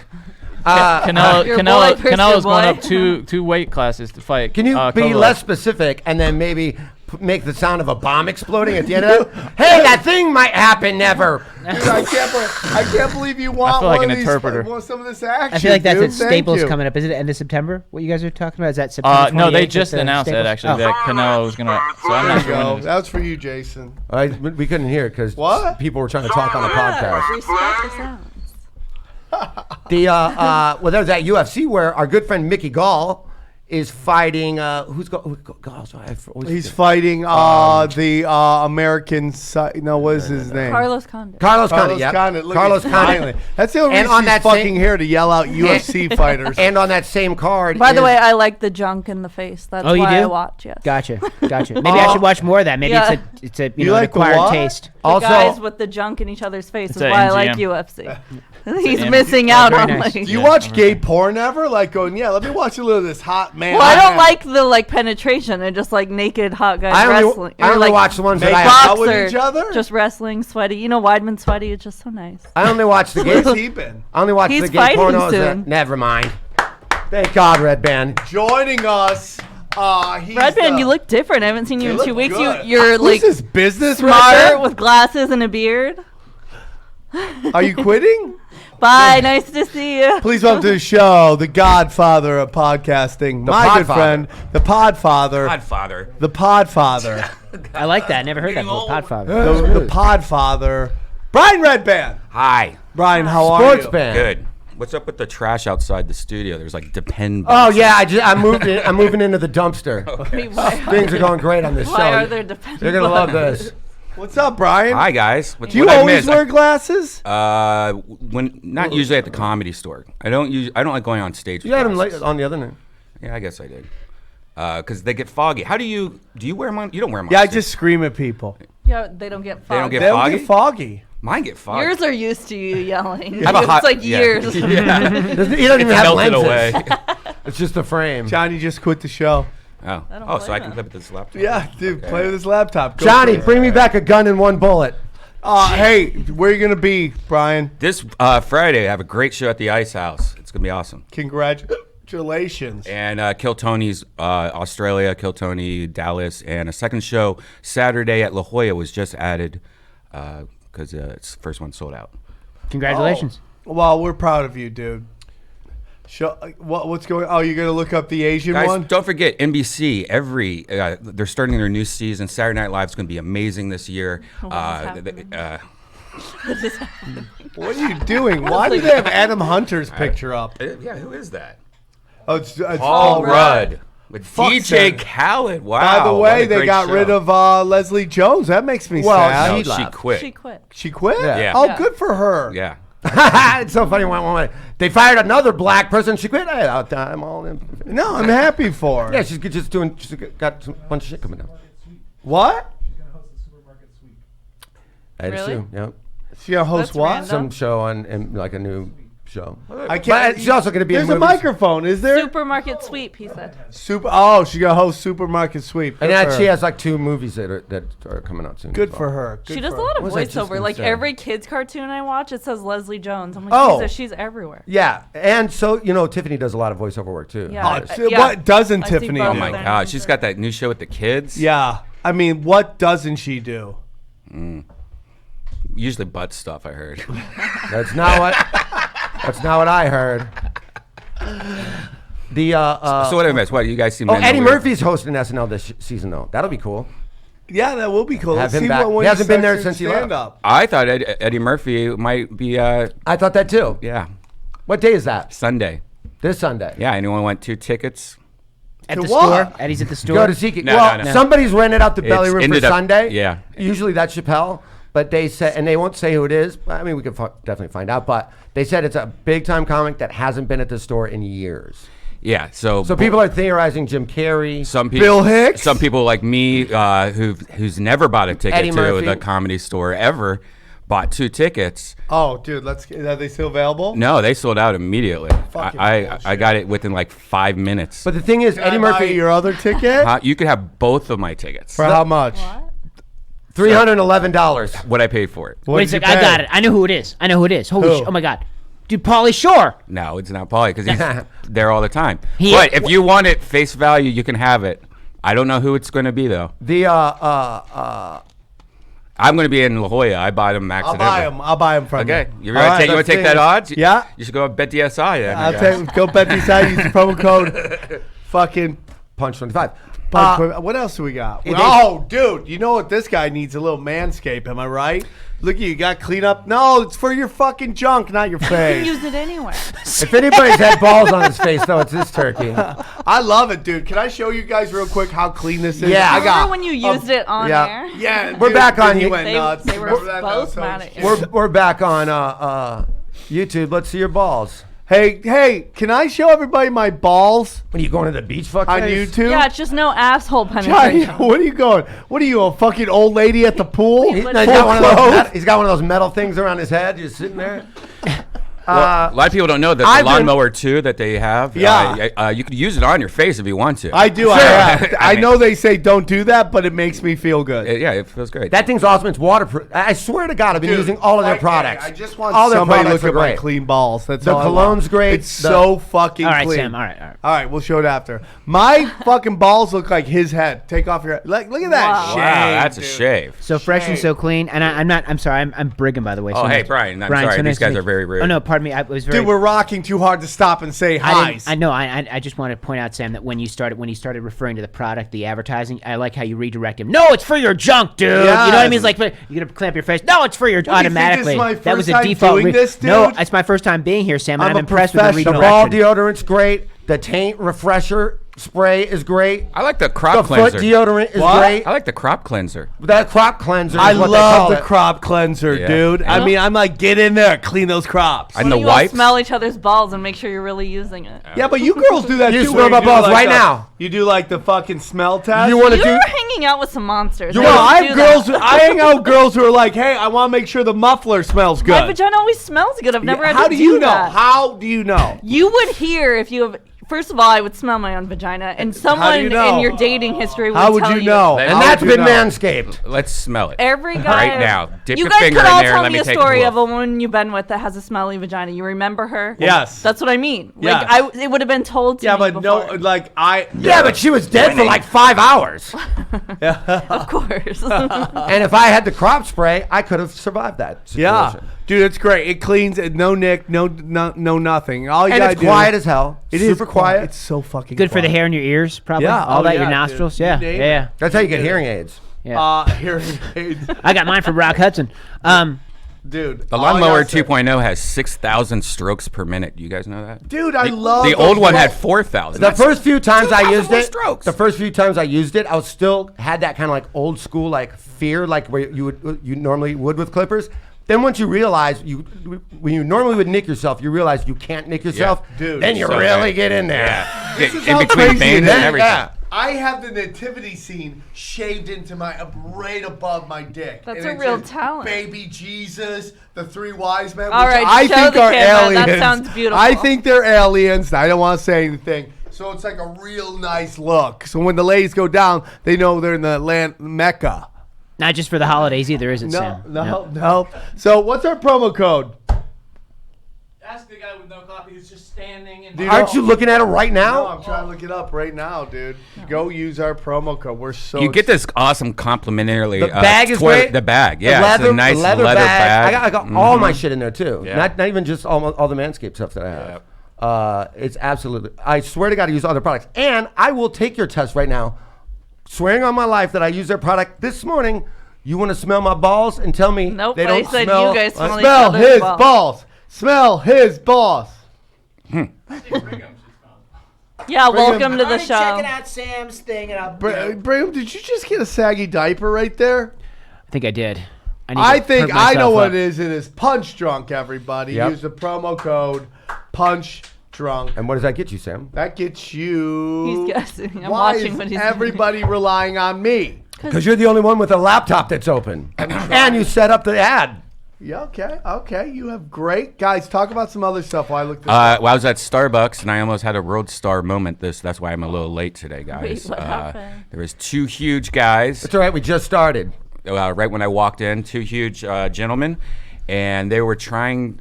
Your boy versus Canelo's your going boy. up two weight classes to fight. Can you be Coppola. less specific and then maybe make the sound of a bomb exploding at the end of it? Hey, that thing might happen never. Dude, I can't believe you want feel like one an of these, interpreter. want some of this action. I feel like that's dude. at Staples Thank you. coming up. Is it end of September? What you guys are talking about? Is that September? No, they 28th just at the announced that Staples? actually Oh. that Canelo was gonna. So I'm There not you sure when go. it is. That was for you, Jason. We couldn't hear it because What? people were trying to talk on the podcast. Respect the sounds. Well, there's that UFC where our good friend Mickey Gall is fighting. He's fighting the American side. No, what is his name? Carlos Condit. Carlos Carlos Condit. Yeah. Condit. Look, Carlos he's Condit. smiling. That's the only And reason on he's that fucking same- here to yell out UFC fighters. And on that same card. By the is- way, I like the junk in the face. That's Oh, you why do? I watch. Yes. Gotcha. Maybe I should watch more of that. Maybe Yeah. it's a You an like the acquired what? taste. The Also- guys with the junk in each other's face It's is a why I like MGM. UFC. He's an missing MGM. out very on nice. like. Do you watch gay porn ever? Like going, yeah, let me watch a little of this hot man. Well, I don't like the like penetration and just like naked hot guys wrestling. I Or, only like, watch the ones that make I. out with boxer, each other? just wrestling, sweaty. You know, Weidman sweaty. It's just so nice. I only watch the gay. Where's he been? I only watch He's the gay fighting pornos. soon. Never mind. Thank God, Red Band. Joining us. He's Redman, the- you look different. I haven't seen you in look 2 weeks. good. You're Who's like this business smart Redman? with glasses and a beard. Are you quitting? Bye. Nice to see you. Please welcome to the show, the godfather of podcasting, my good Podfather. friend, the Podfather, Godfather. the Podfather, I like that. I never heard that before. Podfather. the Podfather, Brian Redband. Hi. Brian, how are Sports you? band. Good. What's up with the trash outside the studio? There's like depend. Oh yeah, I'm moving into the dumpster. Wait, why Things are going great on this show. why are there dependent? You're gonna love this. What's up, Brian? Hi guys. What, Do you what I always missed? wear glasses? When not usually at the comedy store. I don't like going on stage. You with had him glasses. on the other night. Yeah, I guess I did. Because they get foggy. How do you wear them on? You don't wear them on Yeah, I stage. just scream at people. Yeah, they don't get They don't fogged. get They don't foggy? get foggy. Mine get foggy. Yours are used to you yelling. I have a hot- It's like yeah. years. Yeah. He doesn't even have Melted lenses. away. It's just a frame. Johnny just quit the show. Oh, don't so I blame can him. clip it to this laptop. Yeah, dude, play with his laptop. Go Johnny, for it. bring me back a gun and one bullet. Hey, where are you gonna be, Brian? This Friday, I have a great show at the Ice House. It's gonna be awesome. Congratulations. And Kill Tony's Australia, Kill Tony Dallas, and a second show Saturday at La Jolla was just added because it's the first one sold out. Congratulations. Well, we're proud of you, dude. What's going? Oh, you're gonna look up the Asian Guys, one? don't forget NBC. They're starting their new season. Saturday Night Live is going to be amazing this year. What is happening? What are you doing? Why do they have Adam Hunter's picture up? Yeah, who is that? Oh, it's Paul Rudd with Fuck DJ that. Khaled. Wow. By the what way, a they great got show. rid of Leslie Jones. That makes me Well, sad. No, She she left. quit. She quit. She quit? Yeah. Oh, Yeah. good for her. Yeah. It's so funny. They fired another black person. She quit. Hey, I'm all in. No, I'm happy for her. Yeah, she's just doing. She's got a bunch of shit coming down. What? Eddie Really? Sue, yep. She gonna host That's what? random. Some show on like a new show. I can't. But she's also going to be in There's a movies. microphone, is there? Supermarket sweep, he said. Oh, she gonna host Supermarket Sweep. And Good that for she her. has like 2 movies that are coming out soon. Good as for well. her. Good She does for a lot What of was I just voiceover. gonna Like say? every kids cartoon I watch, it says Leslie Jones. I'm like, Oh. Jesus, she's everywhere. Yeah, and so Tiffany does a lot of voiceover work too. Yeah. What doesn't I see Tiffany both Oh do? my of them. God, she's got that new show with the kids. Yeah. I mean, what doesn't she do? Usually butt stuff. I heard. That's not what. That's not what I heard. The So what did I miss? What you guys see? Eddie Murphy's hosting SNL this season though. That'll be cool. Yeah, that will be cool. Have Let's him see back. when He hasn't been there starts since he left. stand up. I thought Eddie Murphy might be. I thought that too. Yeah, What day is that? Sunday. This Sunday. Yeah, anyone want 2 tickets? At To the what? store. Eddie's at the store. Go to Zeke. No, well, no, no. somebody's rented out the belly It's room for ended up- Sunday. yeah. Usually that's Chappelle, but they said, and they won't say who it is. I mean, we could definitely find out, but they said it's a big time comic that hasn't been at the store in years. Yeah, so So people are theorizing Jim Carrey. some people, Bill Hicks? some people like me, who's never bought a ticket Eddie to Murphy. the Comedy Store ever, bought 2 tickets. Oh, dude, are they still available? No, they sold out immediately. Fucking I bullshit. got it within like 5 minutes. But the thing is, Can Eddie I buy Murphy, your other ticket? You could have both of my tickets. For how much? $311. What I paid for it. What Wait a did you second. I pay? got it. I know who it is. Holy Who? shit. Oh my God. Dude, Pauly Shore. No, it's not Pauly because he's there all the time. He- But if you want it face value, you can have it. I don't know who it's going to be though. The I'm going to be in La Jolla. I bought them I'll accidentally. buy them from Okay, you. you All right, want to let's take see. that odds? Yeah. You should go bet DSI. Then, I I'll guess. take. Go bet these out. Use the promo code. Fucking. Punch 25. What else do we got? it Oh, dude, you know what? This guy needs a little manscape. Am I right? Look at you. Got clean up. No, it's for your fucking junk, not your You can face. use it anywhere. If anybody's had balls on his face, though, it's this turkey. I love it, dude. Can I show you guys real quick how clean this is? Yeah. I Remember got. when you used it on yeah. air? Yeah, We're dude, back on he you. went They, nuts. they were Remember that? That was both so mad at you. We're back on YouTube. Let's see your balls. Hey, can I show everybody my balls When you going to the beach fuck on face? YouTube? Yeah, it's just no asshole Johnny, penetration. what are you going? What are you, a fucking old lady at the pool? He's Full got one of those clothes? he's got one of those metal things around his head, just sitting there. Well, a lot of people don't know that I've the been- lawnmower 2 that they have. Yeah. You could use it on your face if you want to. I do. Sure. I mean- know they say don't do that, but it makes me feel good. Yeah, it feels great. That thing's awesome. It's waterproof. I swear to God, I've been Dude, using all of their okay, products. I just want all their somebody to products look are at my great. clean balls. That's The all I want. cologne's great. It's The- so fucking All right, clean. Sam. All right. All right, we'll show it after. My fucking balls look like his head. Take off your look at that Wow. shave. wow, that's a dude. shave. So fresh and so clean. And I'm sorry. I'm Brigham, by the way. Oh, So hey, nice- Brian, I'm sorry. so These nice to guys meet are you. very rude. Oh, no, pardon me. I was very. Dude, we're rocking too hard to stop and say hi. I know. I just want to point out, Sam, that when you started referring to the product, the advertising, I like how you redirect him. No, it's for your junk, dude. You know what I mean? It's like you're gonna clamp your face. No, it's for your do you think, this is automatically. my That was first a time default. doing this, No, dude? it's my first time being here, Sam, and I'm I'm a impressed with the professional. The redirection. ball deodorant's great. The taint refresher spray is great. I like the The crop foot cleanser. deodorant is What? great. I like the crop cleanser. That crop cleanser. I is what love they the call it. crop cleanser, Yeah. dude. I Yeah. mean, I'm like, get in there, clean those crops. And Why the don't you all wipes. smell each other's balls and make sure you're really using it. Yeah, but you girls do that You too. smell where my do balls like right the- now. You do like the fucking smell test. You want to You're do? hanging out with some monsters. No, don't I do have girls. that. I hang out with girls who are like, "Hey, I want to make sure the muffler smells good." My vagina always smells good. I've never had How to do you know? that. How do you know? You would hear if you have. First of all, I would smell my own vagina, and someone you know? in your dating history would How would tell you know? And And How that's would you been know? Manscaped. Let's smell it. Every guy Right now. Dip you your guys finger could in all there. tell Let me me a take story a of a woman you've been with that has a smelly vagina. You remember her? Yes. That's what I mean. Yes. Like it would have been told to Yeah, me but no, before. like I. Yeah, but she was dead for like 5 hours. Of course. And if I had the crop spray, I could have survived that Yeah, situation. dude, it's great. It cleans it. No nick. No nothing. All you And gotta it's do. quiet as hell. It is super quiet. It's so fucking Good for the quiet. hair in your ears, probably. Yeah, All oh, that, yeah, your dude. nostrils. You Yeah, name yeah. it. That's how you get hearing aids. Yeah. Hearing aids. I got mine from Rock Hudson. Dude, The all I lawnmower gotta say- 2.0 has 6,000 strokes per minute. Do you guys know that? Dude, I The- love The old those one had balls. 4,000. The first few times I 2,000 used more it, strokes. the first few times I used it, I was still had that kind of like old school like fear, like where you normally would with clippers. Then once you realize when you normally would nick yourself, you realize you can't nick yourself. Dude, then you so really good. get in there. Yeah. This is In how between crazy pains it and is. everything. Yeah. I have the nativity scene shaved into right above my dick. That's And a it real says, talent. Baby Jesus, the 3 wise men. All which right, I show think the are camera. aliens. That sounds beautiful. I think they're aliens. I don't want to say anything. So it's like a real nice look. So when the ladies go down, they know they're in the land Mecca. Not just for the holidays either, is it, Sam? No. So what's our promo code? Ask the guy with no coffee who's just standing and. Dude, Aren't you looking at it right No, now? I'm trying to look it up right now, dude. Go use our promo code. We're so You get this awesome complimentary. The bag is great. The bag, yeah, The it's a nice leather bag. I got all my shit in there too. Yeah. Not even just all the Manscaped stuff that I have. It's absolutely. I swear to God, I use other products, and I will take your test right now, swearing on my life that I use their product this morning. You want to smell my balls and tell me Nope, they I don't said smell? you guys smell each Smell other's his balls. balls. Smell his balls. Yeah, Bring welcome him. to the show. out Sam's thing, and I'll. Brigham, did you just get a saggy diaper right there? I think I did. need I to think perk I know myself what up. it is. It is Punch Drunk, everybody. Yep. Use the promo code Punch Drunk. And what does that get you, Sam? That gets you. He's guessing. I'm Why watching is what he's everybody relying on me? Because you're the only one with a laptop that's open, and you set up the ad. Yeah, okay. You have great guys. Talk about some other stuff while I look this up. Well, I was at Starbucks and I almost had a road star moment. That's why I'm a little late today, guys. Wait, what happened? There was 2 huge guys. It's all right. We just started. Right when I walked in, 2 huge gentlemen, and they were trying.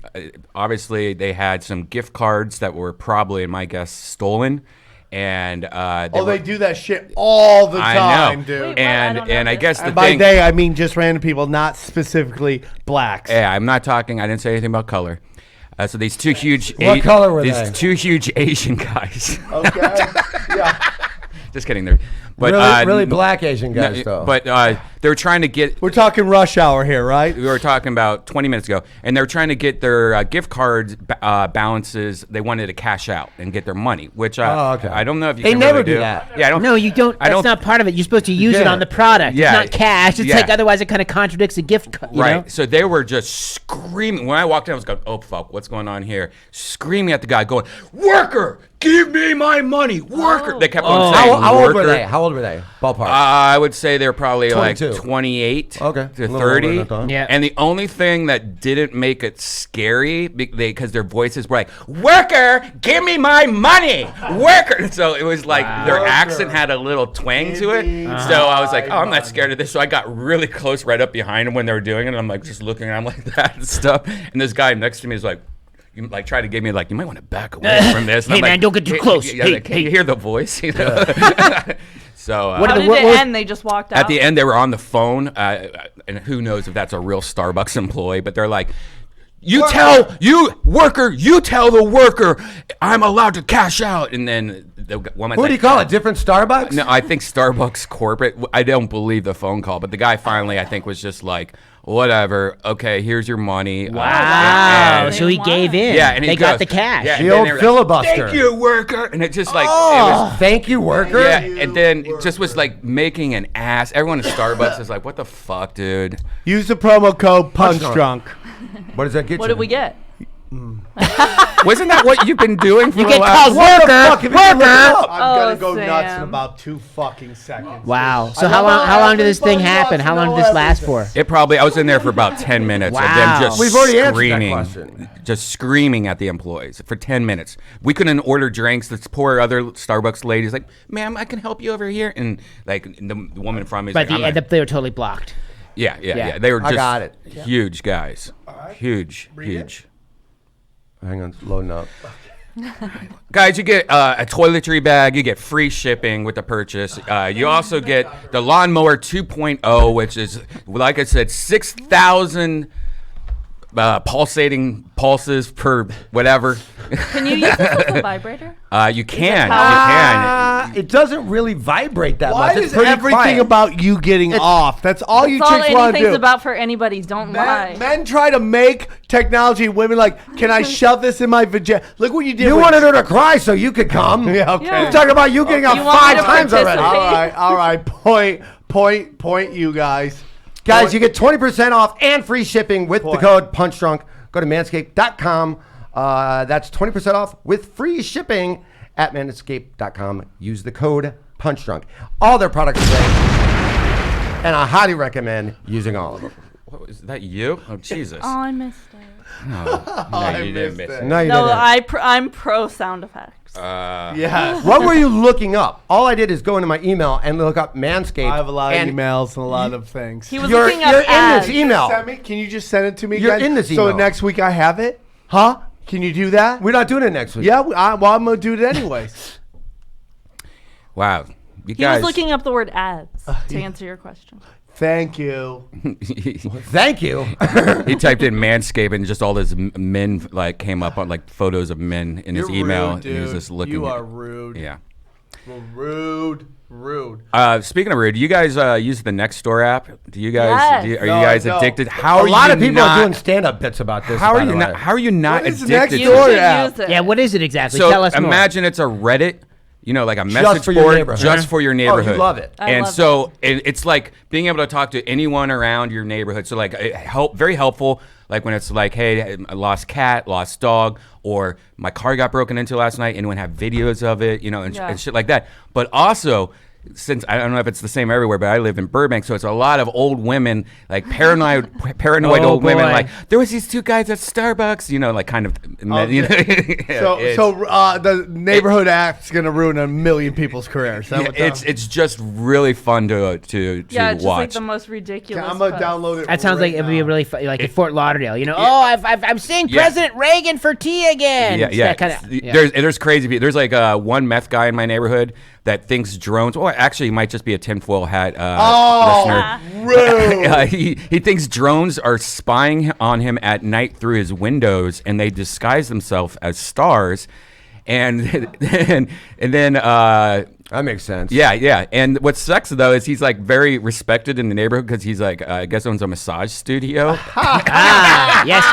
Obviously, they had some gift cards that were probably, in my guess, stolen. And they do that shit all the time, dude. Wait, what? and I guess the And by thing. they, I mean just random people, not specifically blacks. Yeah, I'm not talking. I didn't say anything about color. So these 2 huge. What color were these they? 2 huge Asian guys. Okay. Yeah. Just kidding. They're, but Really black Asian guys, though. But they were trying to get. We're talking rush hour here, right? We were talking about 20 minutes ago, and they were trying to get their gift cards balances. They wanted to cash out and get their money, which okay. I don't know if you They can never really do that. Yeah, I don't. No, you don't. I That's don't. not part of it. You're supposed to use it Yeah. on the product. Yeah. It's not cash. It's Yeah. like otherwise it kind of contradicts the gift. You Right. know? So they were just screaming. When I walked in, I was going, "Oh fuck, what's going on here?" Screaming at the guy, going, "Worker, give me my money, worker!" They kept on saying, How old were "Worker." they? How old were they? Ballpark. I would say they're probably 22. like 28 Okay. A to little older 30. than I thought. Yeah. And the only thing that didn't make it scary, because their voices were like, "Worker, give me my money, worker." So it was like their accent had a little twang to it. So I was like, "Oh, I'm not scared of this." So I got really close right up behind them when they were doing it. And I'm like just looking at them like that and stuff. And this guy next to me is like, you like try to get me like, "You might want to back away from this." And Hey, I'm like, man, don't get too close. Yeah, Hey, like, hey. you hear the voice? You know? So How did it end? They just walked out. at the end, they were on the phone, and who knows if that's a real Starbucks employee, but they're like, you tell the worker I'm allowed to cash out. And then the woman's Who like, do you call it? Different Starbucks? No, I think Starbucks corporate. I don't believe the phone call, but the guy finally, I think, was just like, whatever. Okay, here's your money. Wow. And- So he gave in. yeah, and he they got goes- the cash. Yeah, and The then old they were filibuster. Thank you, worker. And it just like it was. Thank you, worker. Yeah, and then it just was like making an ass. Everyone at Starbucks is like, "What the fuck, dude?" Use the promo code Punch Drunk. Drunk. What does that get What you? did we get? Wasn't that what you've been doing for You the get last? called worker. I'm gonna Oh, go nuts in Sam. about 2 fucking seconds. Wow. So I how love long did this thing everybody happen? wants How to long know did this last for? everything. I was in there for about 10 minutes of Wow. them just We've already answered that screaming, question. just screaming at the employees for 10 minutes. We couldn't order drinks. This poor other Starbucks lady's like, "Ma'am, I can help you over here." And like the woman from me is By like, the "I'm end, not-" they were totally blocked. Yeah. They were I just got it. huge guys. Huge. Hang on, it's loading up. Guys, you get a toiletry bag. You get free shipping with the purchase. You also get the Lawnmower 2.0, which is, like I said, 6,000 pulsating pulses per whatever. Can you use this as a vibrator? You can. It doesn't really vibrate that Why much. It's is pretty everything quiet. about you getting off? That's all you That's all chicks want to anything's do. about for anybody. Don't lie. Men try to make technology. Women like, can I shove this in my vagina? Look what you did. You with- wanted her to cry so you could come. Yeah, okay. Yeah. You're talking about you getting You up want me 5 to times already. participate? All right. Point, you guys. Guys, you get 20% off and free shipping with the Point. code PUNCHDRUNK. Go to manscaped.com. That's 20% off with free shipping at manscaped.com. Use the code punch drunk. All their products are great, and I highly recommend using all of them. What was that? You? Oh Jesus! Oh, I missed it. No, you didn't miss it. No, you No, didn't. I'm pro sound effects. Yes. What were you looking up? All I did is go into my email and look up Manscaped. I have a lot of and emails and a lot of things. He was You're looking up in ads. this email. Can you just send it to me You're again? in this So email. next week I have it? Huh? Can you do that? We're not doing it next week. Yeah, I'm going to do it anyways. Wow, you He guys. was looking up the word ads to answer your question. Thank you. Thank you. He typed in Manscaped and just all his men like came up on like photos of men in his You're email. rude, And he was dude. just looking. You at- are rude. Yeah. Rude. Speaking of rude, do you guys use the Nextdoor app? Do you guys? Yes. Are you No, guys I don't. addicted? How A are lot you of people not, are doing stand-up bits about this. How by are the you way. not? How are you not What is addicted? You Nextdoor should app? use it. Yeah, what is it exactly? So Tell us more. imagine it's a Reddit, like a Just message for your board neighborhood. just for your neighborhood. Oh, you love it. I And love so it's like being able to talk to anyone around your neighborhood. So like very helpful. Like when it's like, hey, I lost cat, lost dog, or my car got broken into last night. Anyone have videos of it, and shit like that. But also, since I don't know if it's the same everywhere, but I live in Burbank, so it's a lot of old women, like paranoid Oh, old women. boy. Like there was these two guys at Starbucks, like kind of. The neighborhood app's gonna ruin a million people's careers. It's just really fun to Yeah, it's just like watch. the most ridiculous. I'm gonna post. download it. That sounds like right it would be now. really fun, like in Fort Lauderdale. I'm seeing Yeah. President Reagan for tea again. Yeah, It's yeah. that kinda- There's crazy people. There's like one meth guy in my neighborhood that thinks drones. Or actually, he might just be a tinfoil hat listener. Rude. He thinks drones are spying on him at night through his windows, and they disguise themselves as stars, and then. That makes sense. Yeah. And what sucks though is he's like very respected in the neighborhood because he's like I guess owns a massage studio. Yes.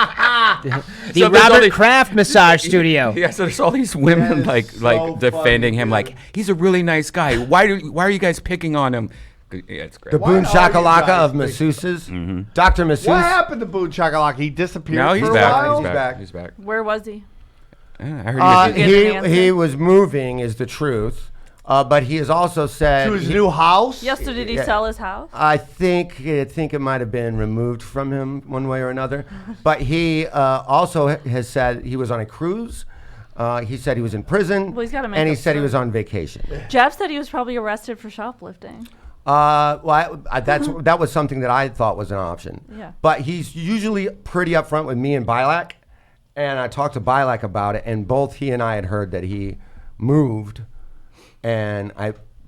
The So there's all Robert these- Kraft massage studio. Yeah, so there's all these women That like is so defending funny, him, dude. like he's a really nice guy. Why are you guys picking on him? Yeah, it's great. The Why Boon are you Shakalaka guys of masseuses. Dr. Masseuse. What happened to Boone Chakalaka? He disappeared No, he's for a back. while? He's back. Where was he? Yeah, I heard he was Did you get an He answer? was moving, is the truth. But he has also said To his new house? Yes, so did he Yeah. sell his house? I think it might have been removed from him one way or another. But he also has said he was on a cruise. He said he was in prison. Well, he's gotta make and he up said he for was it. on vacation. Jeff said he was probably arrested for shoplifting. That was something that I thought was an option. Yeah. But he's usually pretty upfront with me and Bilak, and I talked to Bilak about it, and both he and I had heard that he moved, and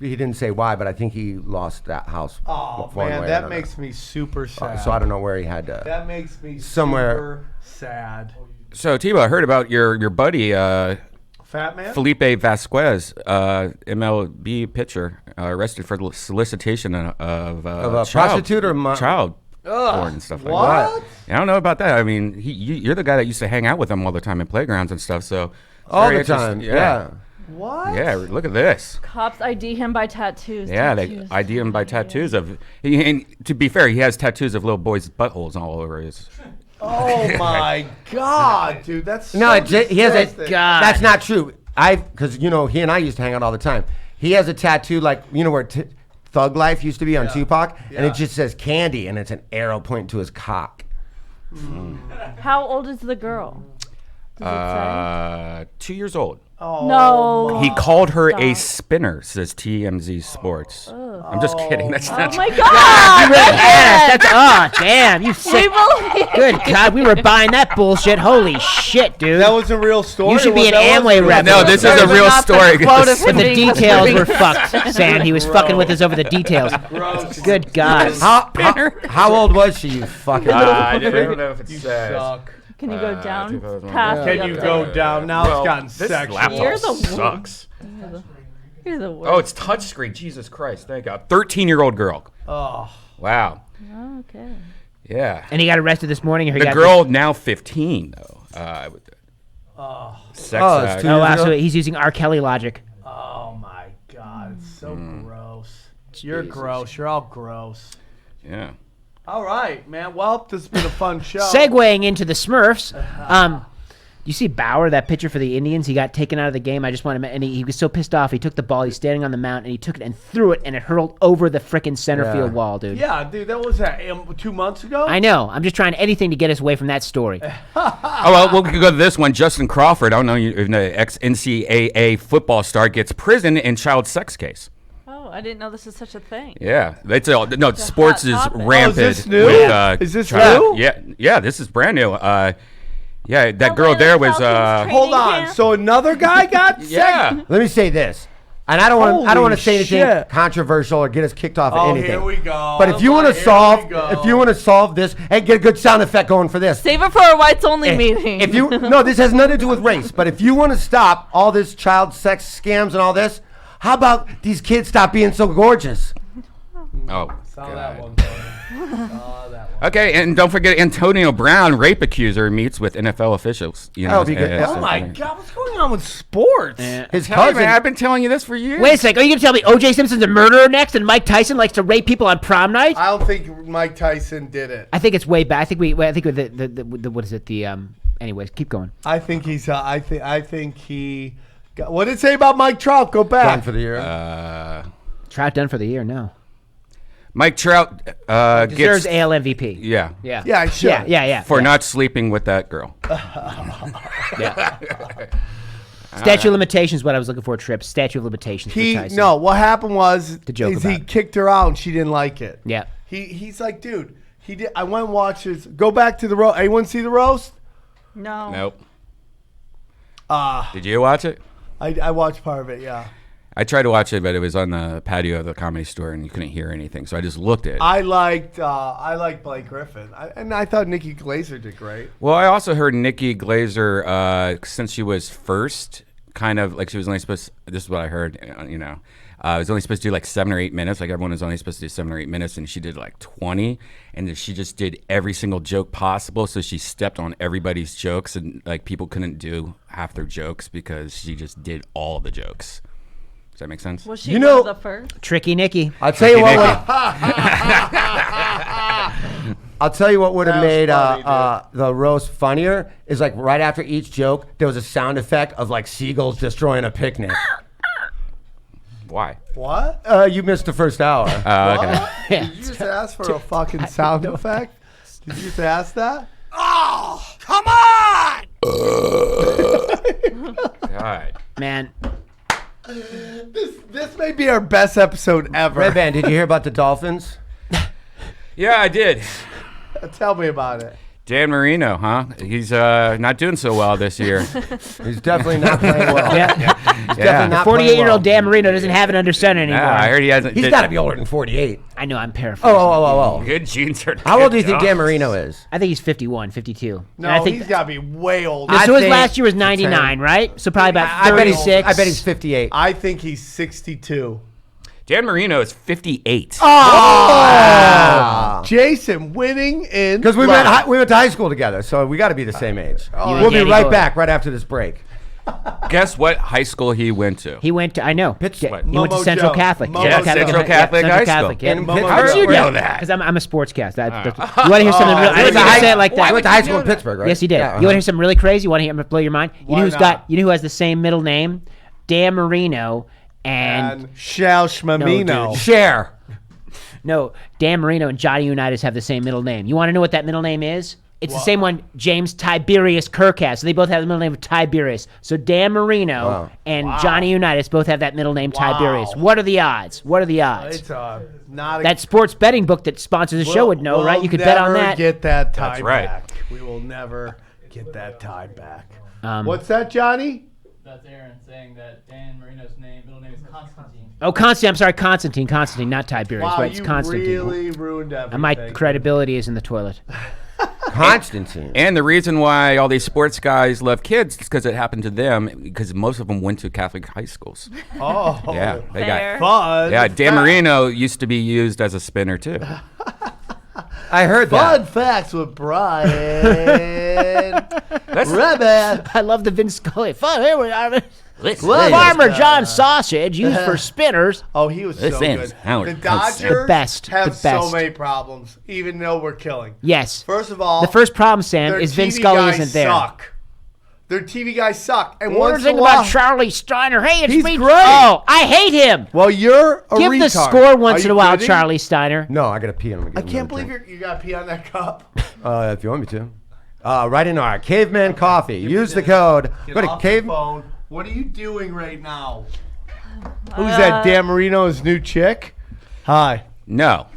he didn't say why, but I think he lost that house. Oh, one man, way or that another. makes me super sad. So I don't know where he had to. That makes me Somewhere- super sad. So Tebow, I heard about your buddy Fat man? Felipe Vasquez, MLB pitcher, arrested for solicitation of a prostitute or child porn and stuff like What? that. I don't know about that. I mean, you're the guy that used to hang out with him all the time in playgrounds and stuff. So All very the time. interesting. Yeah. What? Yeah, look at this. Cops ID him by tattoos. Yeah, they Tattoos. ID him by tattoos of. And to be fair, he has tattoos of little boys' buttholes all over his. Oh my God, dude, that's so No, he has a. disgusting. That's not true. Because he and I used to hang out all the time. He has a tattoo like where Thug Life used to be on Tupac, and Yeah. it just says candy, and it's an arrow pointing to his cock. How old is the girl? Does it 2 years old. Oh, No. He called her a Stop. spinner, says TMZ Sports. I'm just kidding. That's Oh not. my God! Yes, that's damn, you We sick. believe. Good God, we were buying that bullshit. Holy shit, dude. That was a real story. You should be What, an that was Amway real rep. No, this is a Sorry, but real not the story. quote of But him the being details were spinner. fucked, Sam. He was fucking with us over the details. Gross. Good God. How old was she? You fucking. I don't know if it You says. suck. Can you go down 2001. past the Can you update? go down now? Well, It's gotten this sexual. laptop You're the sucks. You're the worst. Oh, it's touchscreen. Jesus Christ. Thank God. 13-year-old girl. Oh, Wow. Okay. Yeah. And he got arrested this morning, or he The got girl now 15 though. Sex Oh, it's act. too- Oh, wow, so he's using R. Kelly logic. oh my God, it's so gross. You're gross. You're all gross. Yeah. All right, man. Well, this has been a fun show. Segueing into the Smurfs, You see Bauer, that pitcher for the Indians, he got taken out of the game. I just want to, and he was so pissed off. He took the ball. He's standing on the mound, and he took it and threw it, and it hurled over the frickin' center field wall, dude. Yeah, dude, that was 2 months ago. I know. I'm just trying anything to get us away from that story. Oh, well, we could go to this one. Justin Crawford, I don't know, the ex-NCAA football star gets prison in child sex case. Oh, I didn't know this is such a thing. Yeah, sports is topic. rampant. Oh, is this new? With, Is this child- new? Yeah, this is brand new. Yeah, that girl there was. Hold on. So another guy got Yeah. Let me say this, and I don't want Holy to say anything shit. controversial or get us kicked off of anything. Here we go. But if you want to solve this, and get a good sound effect going for this. Save it for our whites only meeting. No, this has nothing to do with race. But if you want to stop all this child sex scams and all this, how about these kids stop being so gorgeous? Oh, Saw that one. okay, and don't forget Antonio Brown, rape accuser, meets with NFL officials. Oh, because- Oh my God, what's going on with sports? His Hey, cousin. man, I've been telling you this for years. Wait a sec. Are you going to tell me O.J. Simpson's a murderer next and Mike Tyson likes to rape people on prom night? I don't think Mike Tyson did it. I think it's way back. I think with the what is it? Anyways, keep going. I think he's. I think he. What did it say about Mike Trout? Go back. Done for the year. Trout done for the year? No. Mike Trout Deserves gets AL MVP. yeah Yeah. Yeah, I should. Yeah. for not sleeping with that girl. Statute of limitations. What I was looking for. Trip. Statute of limitations. For Tyson. No. What happened was joke is about he it. kicked her out and she didn't like it. Yeah. He's like, dude. He did. I went and watched his. Go back to the roast. Anyone see the roast? No. Nope. Did you watch it? I watched part of it. Yeah. I tried to watch it, but it was on the patio of the Comedy Store, and you couldn't hear anything. So I just looked at it. I liked Blake Griffin, and I thought Nikki Glaser did great. Well, I also heard Nikki Glaser, since she was first, kind of like she was only supposed. This is what I heard. Was only supposed to do like 7 or 8 minutes. Like everyone was only supposed to do 7 or 8 minutes, and she did like 20. And then she just did every single joke possible. So she stepped on everybody's jokes, and like people couldn't do half their jokes because she just did all the jokes. Does that make sense? Was she one of the first? Tricky Nikki. I'll tell you what. I'll tell you what would have made the roast funnier is like right after each joke there was a sound effect of like seagulls destroying a picnic. Why? What? You missed the first hour. Okay. Did you just ask for a fucking sound effect? Did you just ask that? Oh, come on! God. Man. This may be our best episode ever. Red Band, did you hear about the Dolphins? Yeah, I did. Tell me about it. Dan Marino, huh? He's not doing so well this year. He's definitely not playing well. He's definitely not 48-year-old Dan Marino doesn't have it under center anymore. Yeah, I heard he hasn't. He's got to be older than 48. I know, I'm paraphrasing. Oh. Good genes are. How old do you think Dan Marino is? I think he's 51, 52. No, I think he's got to be way older. so his think last year was 99, right? So probably about 36. I bet he's 58. I think he's 62. Dan Marino is 58. Jason winning in Because we went to high school together, so we got to be the same age. We'll be Danny right Boy. back right after this break. Guess what high school he went to? He went to, I know. Pittsburgh. He went to Momo Central Joe. Catholic. Momo Yeah, Central Catholic High School. In Pittsburgh. How did you know that? Because I'm a sportscast. You want to hear something real? I didn't mean to say it like He that. went to high school in Pittsburgh, right? Yes, he did. Yeah, You want to hear something really crazy? You want to blow your mind? You know who's not? you know who has the same middle name? Dan Marino and Shal Shmamino. dude. Share. No, Dan Marino and Johnny Unitas have the same middle name. You want to know what that middle name is? It's the same one James Tiberius Kirk has. So they both have the middle name of Tiberius. So Dan Marino and Johnny Unitas both have that middle name Tiberius. What are the odds? What are the odds? It's not a, That sports betting book that sponsors the show would know, right? You could bet on We'll that. never get that time That's right. back. We will never get that time back. What's that, Johnny? That's Aaron saying that Dan Marino's middle name is Constantine. Oh, Constantine. I'm sorry, Constantine. Constantine, not Tiberius. Wow, But it's you Constantine. really ruined everything. And my credibility is in the toilet. Constantine. And the reason why all these sports guys love kids is because it happened to them, because most of them went to Catholic high schools. Oh, Yeah, they Fair. fun. got. Yeah, Dan Marino used to be used as a spinner too. I heard Fun that. facts with Brian. Rabbit. I love the Vince Scully. Here we are. Listen, Farmer John sausage used for spinners. Oh, he was so Listen, good. Howard The Cosell. Dodgers The best, have the best. so many problems, even though we're killing. Yes. First of all, The first problem, Sam, their is Vince TV Scully guys isn't there. Suck. Their TV guys suck. And What do once you in think a while, about Charlie Steiner? Hey, it's He's me. great. Oh, I hate him. well, you're a Give retard. the score once Are in a you while, kidding? Charlie Steiner. No, I got to pee. I can't believe you got to pee on that cup. If you want me to. Right in our Caveman Coffee. Use the code. Go to Off the Cave. phone. What are you doing right now? Who's that? Dan Marino, his new chick? Hi. No,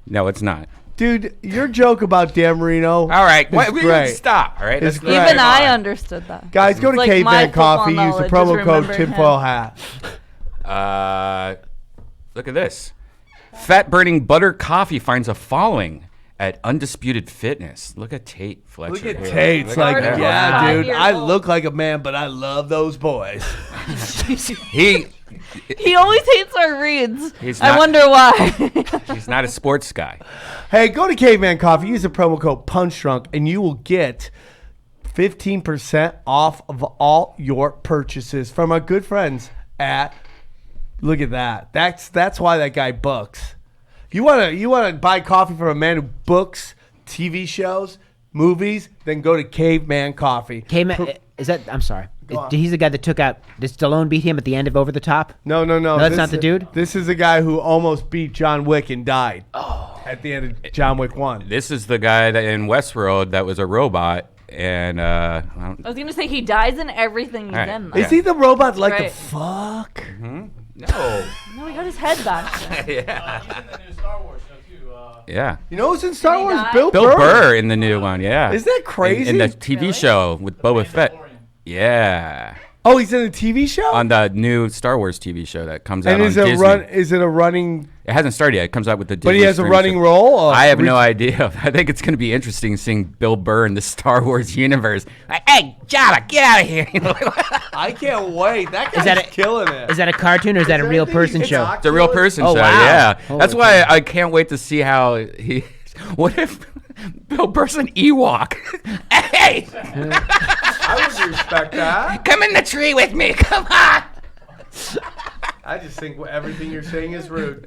it's not. Dude, your joke about Dan Marino. All right, is great. stop. All right, It's let's great. Even move I on. understood that. Guys, go to It's like my Caveman Coffee. football Use the knowledge, promo just code remember tinfoil him. hat. Look at this. Fat burning butter coffee finds a following at Undisputed Fitness. Look at Tate Fletcher. Look at here. Tate. It's Look at like, that. yeah, 5 dude, years I old. look like a man, but I love those boys. He always hates our reads. He's I not- wonder why. he's not a sports guy. Hey, go to Caveman Coffee. Use the promo code PUNCHDRUNK, and you will get 15% off of all your purchases from our good friends at. Look at that. That's why that guy books. You wanna buy coffee from a man who books TV shows, movies? Then go to Caveman Coffee. Caveman, is that? I'm sorry. on. He's the guy that took out. Did Stallone beat him at the end of Over the Top? No. That's not the dude? This is a guy who almost beat John Wick and died. At the end of John Wick 1. This is the guy that in Westworld that was a robot, and I don't- I was gonna say he dies in everything he's All right. in. Is he the robot like Right. the fuck? no. No, he got his head back. Yeah. You know who's in Star he Wars? die? Bill Bill Burr in the new one, yeah. Is that crazy? In the TV show with Boba Fett. Yeah. Oh, he's in a TV show? On the new Star Wars TV show that comes out And on is it Disney. is it a running It hasn't started yet. It comes out with the Disney but he has a streaming running show. role? Or I have no idea. I think it's going to be interesting seeing Bill Burr in the Star Wars universe. Like, hey, Jabba, get out of here. You know, I can't wait. That guy's that a- killing it. Is that a cartoon or is that a real person show? It's a real person Oh, show, wow. yeah. Holy That's why I can't wait to see how he... What if Bill Burr's an Ewok? Hey! I would respect that. Come in the tree with me. Come on. I just think everything you're saying is rude.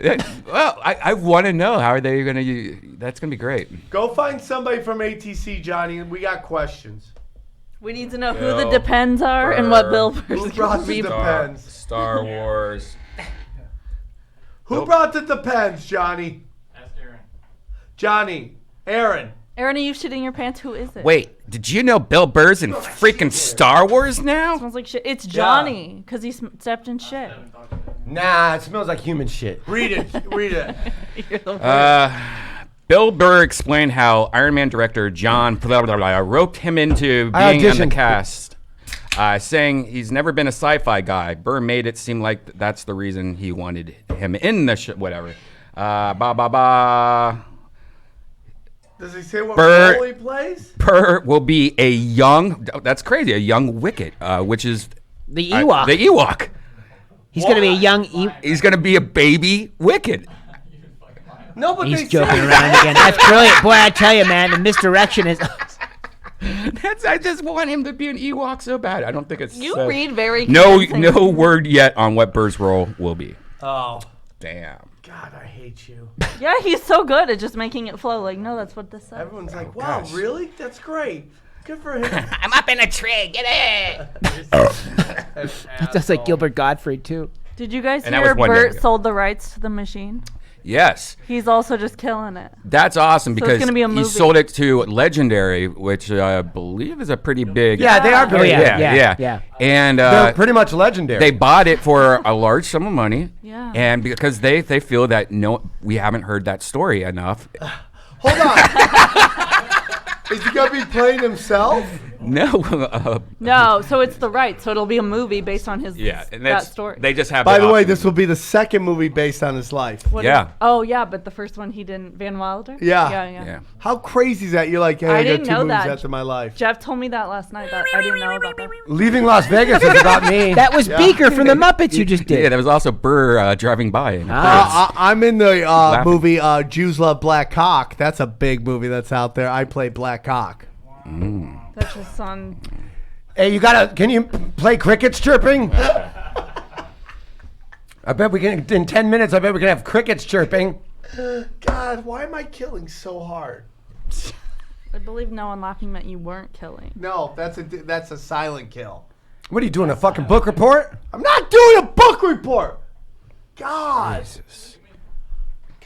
Well, I want to know how are they going to... That's going to be great. Go find somebody from ATC, Johnny, and we got questions. We need to know who Bill the Depends are and what Bill Who Burr's brought gonna the be. Depends? Star Wars. Who brought the Depends, Johnny? Johnny. Aaron. Aaron, are you shitting your pants? Who is it? Wait, did you know Bill Burr's in freaking Star Wars now? Smells like shit. It's Johnny because he stepped in shit. Nah, it smells like human shit. Read it. Read it. You're the worst. Bill Burr explained how Iron Man director John roped him into I being on the auditioned. cast, saying he's never been a sci-fi guy. Burr made it seem like that's the reason he wanted him in the whatever. Does he say what Burr- role he plays? Burr will be a young, that's crazy, a young Wicket, which is The Ewok. the Ewok. He's going to be a young He's going to be a baby Wicket. No, but He's they joking said around again. That's brilliant. Boy, I tell you, man, the misdirection is... I just want him to be an Ewok so bad. I don't think it's You read very no convincing. word yet on what Burr's role will be. Oh, Damn. God, I hate you. Yeah, he's so good at just making it flow. Like, no, that's what this says. Everyone's like, wow, gosh. really? That's great. Good for him. I'm up in a tree. Get it. That's like Gilbert Gottfried, too. Did you guys And that hear was 1 day Bert ago. sold the rights to the machine? Yes. He's also just killing it. That's awesome So it's because gonna be a he movie. sold it to Legendary, which I believe is a pretty big. Yeah, they are Oh, great. yeah. And They're pretty much legendary. they bought it for a large sum of money. Yeah. And because they feel that we haven't heard that story enough. Hold on. Is he going to be playing himself? No. No, so it's the rights. So it'll be a movie based on his Yeah, and that that's story. They just have. By the way, option. this will be the second movie based on his life. What yeah. oh yeah, but the first one he didn't. Van Wilder. Yeah. Yeah. How crazy is that? You're like, hey, I I got didn't two know movies that. after my life. Jeff told me that last night. That I didn't know about that. Leaving Las Vegas is about me. That was Beaker from the Muppets you just Yeah, did. there was also Burr driving by. In I'm in the Laughing. movie Jews Love Black Cock. That's a big movie that's out there. I play Black Cock. That's his son. Hey, can you play crickets chirping? I bet we can, in 10 minutes, I bet we can have crickets chirping. God, why am I killing so hard? I believe no unlocking meant you weren't killing. No, that's a silent kill. What are you doing? A fucking book report? I'm not doing a book report. God.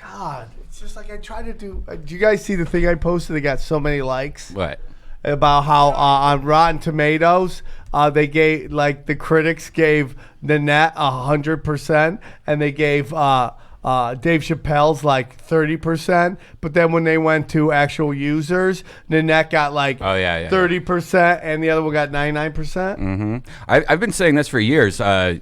God. It's just like I try to do. Did you guys see the thing I posted that got so many likes? What? About how on Rotten Tomatoes, they gave, like, the critics gave Nanette 100%, and they gave Dave Chappelle's like 30%. But then when they went to actual users, Nanette got like 30%, and the other one got 99%. Mm-hmm. I've been saying this for years. Like,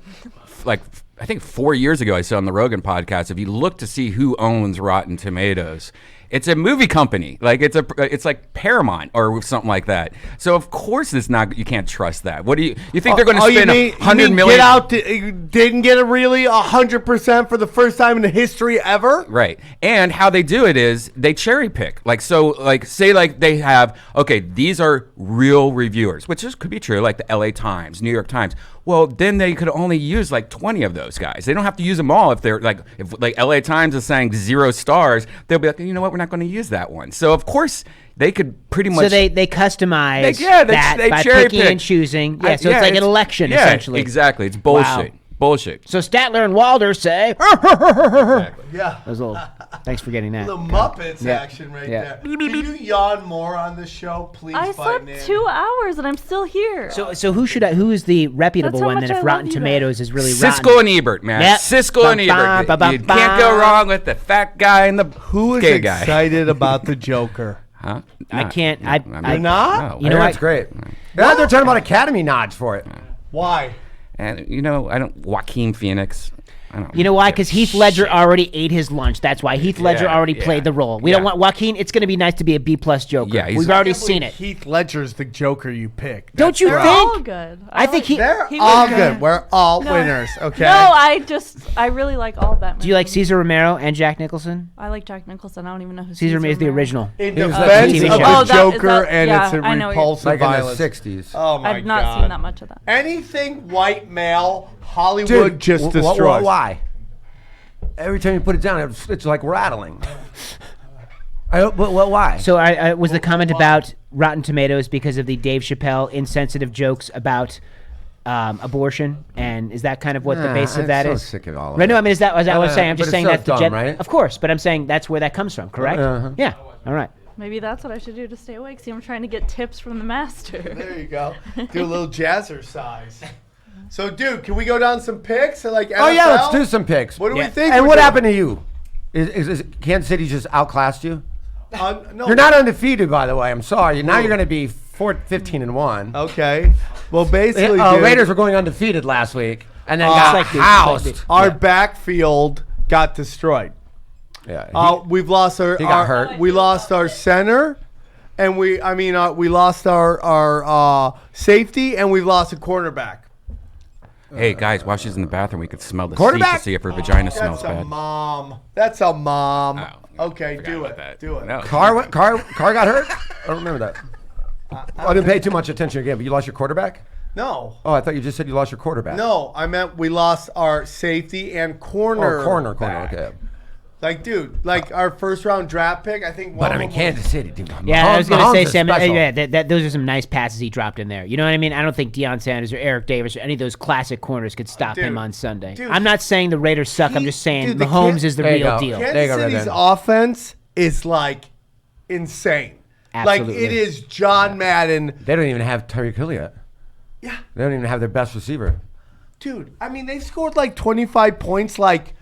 I think 4 years ago, I said on the Rogan podcast, if you look to see who owns Rotten Tomatoes, it's a movie company. Like it's like Paramount or something like that. So of course it's not. You can't trust that. What do you think they're going to spend $100 million? Get Out didn't get a really 100% for the first time in the history ever. Right. And how they do it is they cherry pick. Like, so, like, say like they have, okay, these are real reviewers, which could be true, like the LA Times, New York Times. Well, then they could only use like 20 of those guys. They don't have to use them all. If they're like, if like LA Times is saying 0 stars, they'll be like, you know what, we're not going to use that one. So of course they could pretty much. So they customize they by cherry picking pick. and choosing. Yeah, so it's like an election essentially. Exactly. It's bullshit. Wow. Bullshit. So Statler and Walder say. Yeah. That was a little. Thanks for getting that. The Muppets Yeah. action right Yeah. there. Can you yawn more on the show, please? I slept 2 hours and I'm still here. So who is the reputable That's how one much then I if love Rotten you Tomatoes is really Siskel rotten? and Ebert, man. Yep. Siskel and Ebert. You can't go wrong with the fat guy and the Who is gay guy. excited about the Joker? Huh? I can't. You're not? No. You know That's what? great. Yeah, they're talking about Academy nods for it. Why? And you know, I don't. Joaquin Phoenix. I don't. You know why? Because Heath Ledger Shit. already ate his lunch. That's why Heath Ledger already yeah. played the role. We Yeah. don't want Joaquin. It's going to be nice to be a B+ Joker. Yeah, he's- we've already I can't seen believe it. Heath Ledger's the Joker you picked. Don't you They're think? all good. I think he. They're He all was good. We're all No. winners. Okay. No, I really like all Batman. Do you like Cesar Romero and Jack Nicholson? I like Jack Nicholson. I don't even know who Cesar Romero is the Romero. original. In He was defense like of a TV the show. Oh, that- is Joker that- and yeah, its a I know what repulsive Like violence. in the 60s. Oh my I've not God. seen that much of that. Anything white male, Hollywood just destroys. Why? Every time you put it down, it's like rattling. Why? So I was the comment about Rotten Tomatoes because of the Dave Chappelle insensitive jokes about abortion, and is that kind of what the basis of that I'm is? so sick of all of Right? No, it. I mean, is that what I'm saying? I'm but just it's saying so that's the dumb, right? Of course, but I'm saying that's where that comes from. Correct? Uh-huh. Yeah. All right. Maybe that's what I should do to stay awake. See, I'm trying to get tips from the master. There you go. Do a little jazzercise. So, dude, can we go down some picks? Like NFL? Oh yeah, let's do some picks. What do we think? And we're what doing? happened to you? Is Kansas City just outclassed you? No. You're not undefeated, by the way. I'm sorry. Now you're going to be 15-1. Okay. Well, basically, dude, Raiders were going undefeated last week, and then Just got like housed. our backfield got destroyed. Yeah. We've lost our. He got hurt. We lost our center, and we lost our safety, and we've lost a cornerback. Hey guys, while she's in the bathroom, we could smell the seat Quarterback? to see if her vagina smells That's a bad. mom. That's a mom. Oh, Okay, forgot do about it. that. Do it. No. Car got hurt? I don't remember that. I didn't pay too much attention again, but you lost your quarterback? No. Oh, I thought you just said you lost your quarterback. No, I meant we lost our safety and corner. Oh, corner. back. Okay. Like, dude, like our first round draft pick, I think. But one I mean, of them was- Kansas City, dude. Yeah, I was going to Mahomes say, is Sam. special. Yeah, those are some nice passes he dropped in there. You know what I mean? I don't think Deion Sanders or Eric Davis or any of those classic corners could stop him on Sunday. Dude, I'm not saying the Raiders suck. I'm just saying dude, the Mahomes is the There you real go. deal. There you Kansas go, right City's there. offense is like insane. Absolutely. Like it is John Madden. They don't even have Tyreek Hill yet. Yeah. They don't even have their best receiver. Dude, I mean, they scored like 25 points. Like,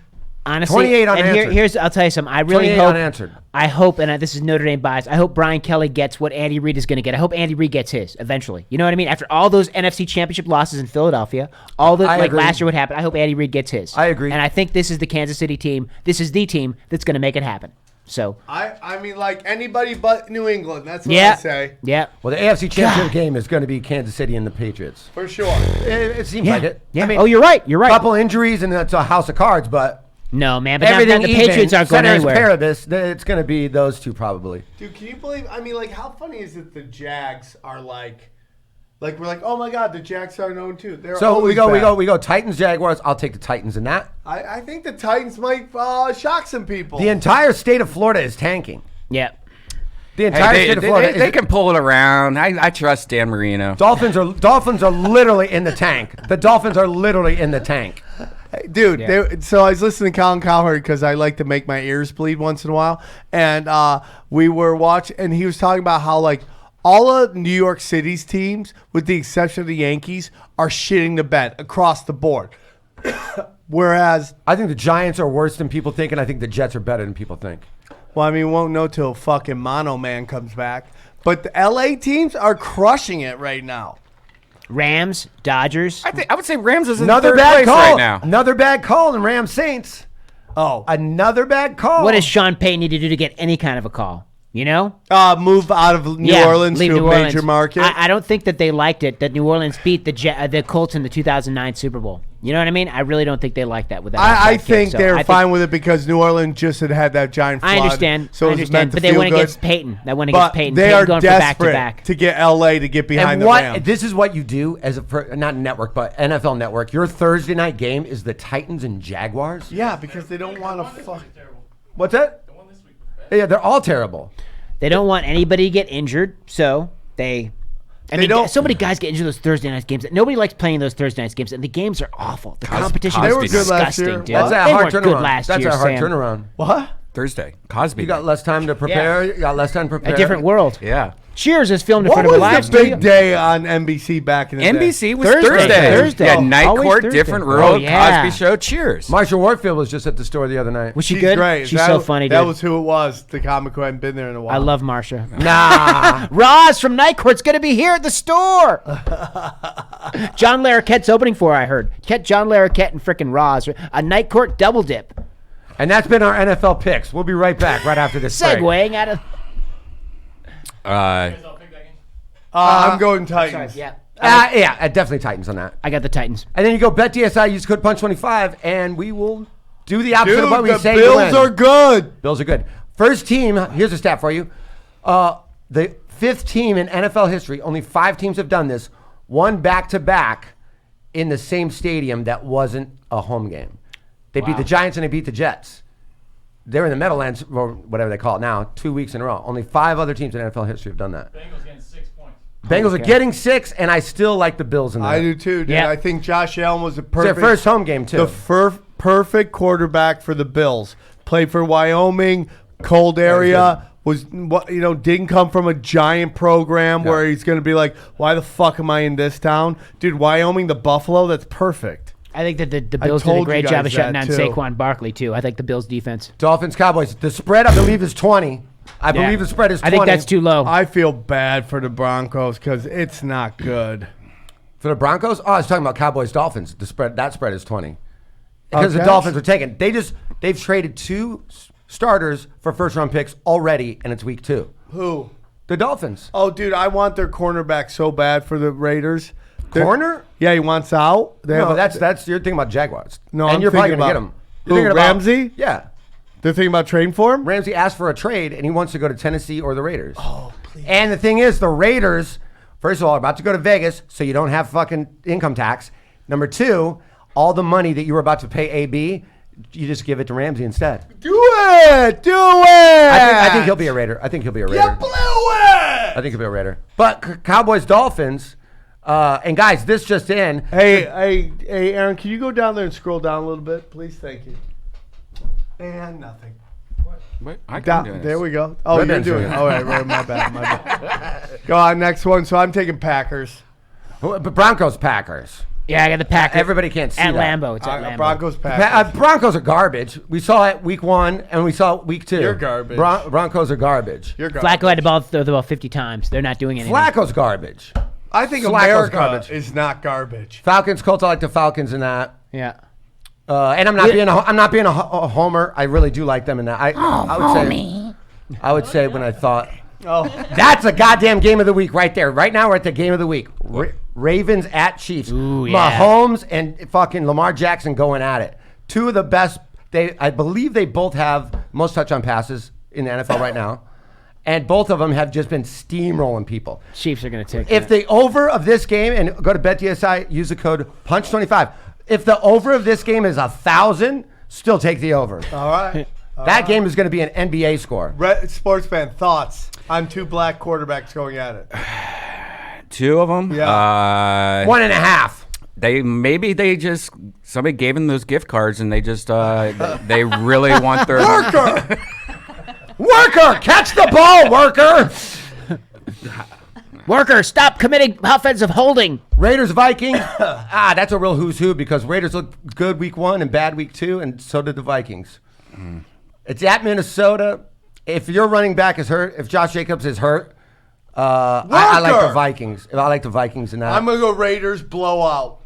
Honestly, 28 and unanswered. here's I'll tell you something. I really 28 hope. unanswered. I hope, and this is Notre Dame bias. I hope Brian Kelly gets what Andy Reid is going to get. I hope Andy Reid gets his eventually. You know what I mean? After all those NFC Championship losses in Philadelphia, all the I like agree. last year would happen. I hope Andy Reid gets his. I agree. And I think this is the Kansas City team. This is the team that's going to make it happen. So I mean, like anybody but New England. That's what I yeah, say. yeah. Well, the AFC Championship game is going to be Kansas City and the Patriots. For sure. It seems Yeah. like it. Yeah. I mean, Oh, you're right. You're right. couple injuries and it's a house of cards, but No, man. But everything the even, Patriots aren't going ceteris anywhere. paribus, it's going to be those two probably. Dude, can you believe? I mean, like, how funny is it the Jags are like we're like, oh my God, the Jags are known too. They're So always we bad. go Titans, Jaguars. I'll take the Titans in that. I think the Titans might shock some people. The entire state of Florida is tanking. Yeah. The entire Hey, state of Florida. they can pull it around. I trust Dan Marino. Dolphins are literally in the tank. The Dolphins are literally in the tank. Dude, so I was listening to Colin Cowherd because I like to make my ears bleed once in a while, and we were watching, and he was talking about how like all of New York City's teams, with the exception of the Yankees, are shitting the bed across the board. Whereas I think the Giants are worse than people think, and I think the Jets are better than people think. Well, I mean, we won't know till fucking Mono Man comes back. But the LA teams are crushing it right now. Rams, Dodgers. I would say Rams is in Another third bad place call right now. Another bad call in Rams Saints. Oh, another bad call. What does Sean Payton need to do to get any kind of a call? You know? Move out of New Orleans to a major market. I don't think that they liked it that New Orleans beat the Colts in the 2009 Super Bowl. You know what I mean? I really don't think they like that with that. I think they're fine with it because New Orleans just had that giant flood. I understand. So I understand. But they went against Peyton. That went against Peyton. They Peyton are going desperate for back-to-back. to get LA to get behind the Rams. This is what you do as not network, but NFL Network. Your Thursday night game is the Titans and Jaguars. Yeah, because they don't want to fuck. What's that? The one this week was bad. Yeah, they're all terrible. They don't want anybody to get injured, so they. I mean, so many guys get injured those Thursday night games. Nobody likes playing those Thursday night games, and the games are awful. The competition is disgusting, dude. That's a hard turnaround. Good last That's year, a hard Sam. turnaround. What? Thursday. Cosby. You got less time to prepare. You got less time to prepare. A different world. Yeah. Cheers is filmed in What front of a live was the studio. big day on NBC back in the day? NBC was Thursday. Thursday. Yeah, Night Always Court, Thursday. Different World, Oh, yeah. Cosby Show. Cheers. Marsha Warfield was just at the store the other night. Was she She's good? great. She's That so was- funny, That dude. was who it was, the comic who hadn't been there in a while. I love Marsha. Nah. Roz from Night Court's going to be here at the store. John Larroquette's opening for her, I heard. Get John Larroquette and frickin' Roz. A Night Court double dip. And that's been our NFL picks. We'll be right back right after this break. Segueing out of... I'm going Titans. Yeah. Definitely Titans on that. I got the Titans. And then you go bet DSI, use code PUNCH25, and we will do the opposite Dude, of what we the say. Bills are good. Bills are good. First team, here's a stat for you. The fifth team in NFL history, only 5 teams have done this, won back-to-back in the same stadium that wasn't a home game. They beat the Giants and they beat the Jets. They're in the Meadowlands, or whatever they call it now, 2 weeks in a row. Only 5 other teams in NFL history have done that. Bengals getting 6 points. Bengals are getting 6, and I still like the Bills in there. I do too, dude. Yeah. I think Josh Allen was a It's perfect. their first home game, too. The perfect quarterback for the Bills. Played for Wyoming, cold area. Didn't come from a giant program where he's going to be like, why the fuck am I in this town? Dude, Wyoming, the Buffalo, that's perfect. I think that the Bills did a told you great job guys of shutting that, down too. Saquon Barkley, too. I think the Bills' defense. Dolphins, Cowboys. The spread, I believe, is 20. I believe the spread is 20. I think that's too low. I feel bad for the Broncos because it's not good. For the Broncos? Oh, I was talking about Cowboys, Dolphins. That spread is 20. Because the Okay. Dolphins are taken. They've traded 2 starters for first-round picks already, and it's week 2. Who? The Dolphins. Oh, dude, I want their cornerback so bad for the Raiders. Corner? Yeah, he wants out. They No, have that's you're thinking about Jaguars. No, and I'm you're probably thinking going to get about- him. Who, You're thinking about Ramsey? Yeah. They're thinking about trading for him? Ramsey asked for a trade, and he wants to go to Tennessee or the Raiders. Oh, please. And the thing is, the Raiders, first of all, are about to go to Vegas, so you don't have fucking income tax. Number 2, all the money that you were about to pay AB, you just give it to Ramsey instead. Do it! Do it! I think he'll be a Raider. I think he'll be a Raider. You blew it! I think he'll be a Raider. But Cowboys, Dolphins, and guys, this just in. Hey, Aaron, can you go down there and scroll down a little bit, please? Thank you. And nothing. Wait, I can do There this. we go. Oh, Red you're Man's doing doing it. it. All right, my bad. Go on, next one. So I'm taking Packers. But Broncos, Packers. Yeah, I got the Packers. Everybody can't see at that. Lambeau. It's at Lambeau. Broncos, Packers. Broncos are garbage. We saw it week 1, and we saw it week 2. You're garbage. Broncos are garbage. You're garbage. Flacco had the ball throw the ball 50 times. They're not doing anything. Flacco's garbage. I think Flacco's America garbage. is not garbage. Falcons, Colts. I like the Falcons in that. Yeah. And I'm not being a homer. I really do like them in that. I would say when I thought, that's a goddamn game of the week right there. Right now we're at the game of the week. Ravens at Chiefs. Ooh, yeah. Mahomes and fucking Lamar Jackson going at it. 2 of the best. I believe they both have most touchdown passes in the NFL right now. And both of them have just been steamrolling people. Chiefs are going to take If the over of this game, and go to BetDSI, use the code PUNCH25. If the over of this game is 1,000, still take the over. All right. That game is going to be an NBA score. Sports fan, thoughts on 2 black quarterbacks going at it? 2 of them. Yeah. 1.5. Somebody gave them those gift cards and they just they really want their Worker, catch the ball, worker. Worker, stop committing offensive holding. Raiders Vikings. That's a real who's who because Raiders looked good week 1 and bad week 2, and so did the Vikings. It's at Minnesota. If your running back is hurt, if Josh Jacobs is hurt, I like the Vikings. I like the Vikings in that. I'm gonna go Raiders blowout.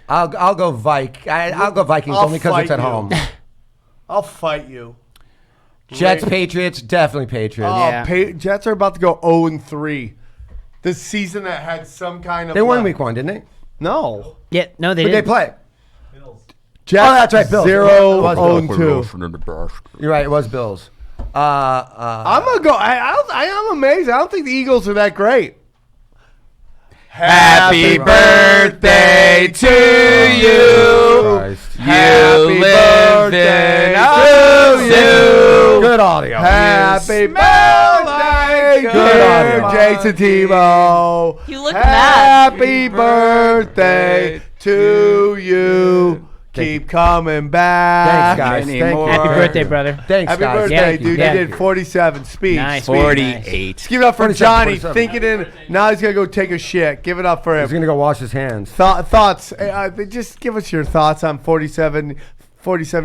I'll go I'll go Vikings only because it's at home. I'll fight you. Jets, Patriots, definitely Patriots. Jets are about to go 0-3. This season that had some kind of. They won week 1, didn't they? No. Yeah, no, they Who didn't. did they play? Jets, that's right, Bills. 0-2. You're right, it was Bills. I'm gonna go. I am amazed. I don't think the Eagles are that great. Happy birthday to you. Christ. You live in you. Good audio. Happy birthday, Good audio. Jason Tebow. You look mad. Happy birthday to you. Keep coming back. Thanks, guys. Many Thank more. you. Happy birthday, brother. Thanks, Happy guys. birthday, Thank you. dude. Thank You did 47. Speed. Nice. 48. Give it up for 47, Johnny. 47. Think it in. Now he's going to go take a shit. Give it up for He's him. going to go wash his hands. Thoughts. Just give us your thoughts on 47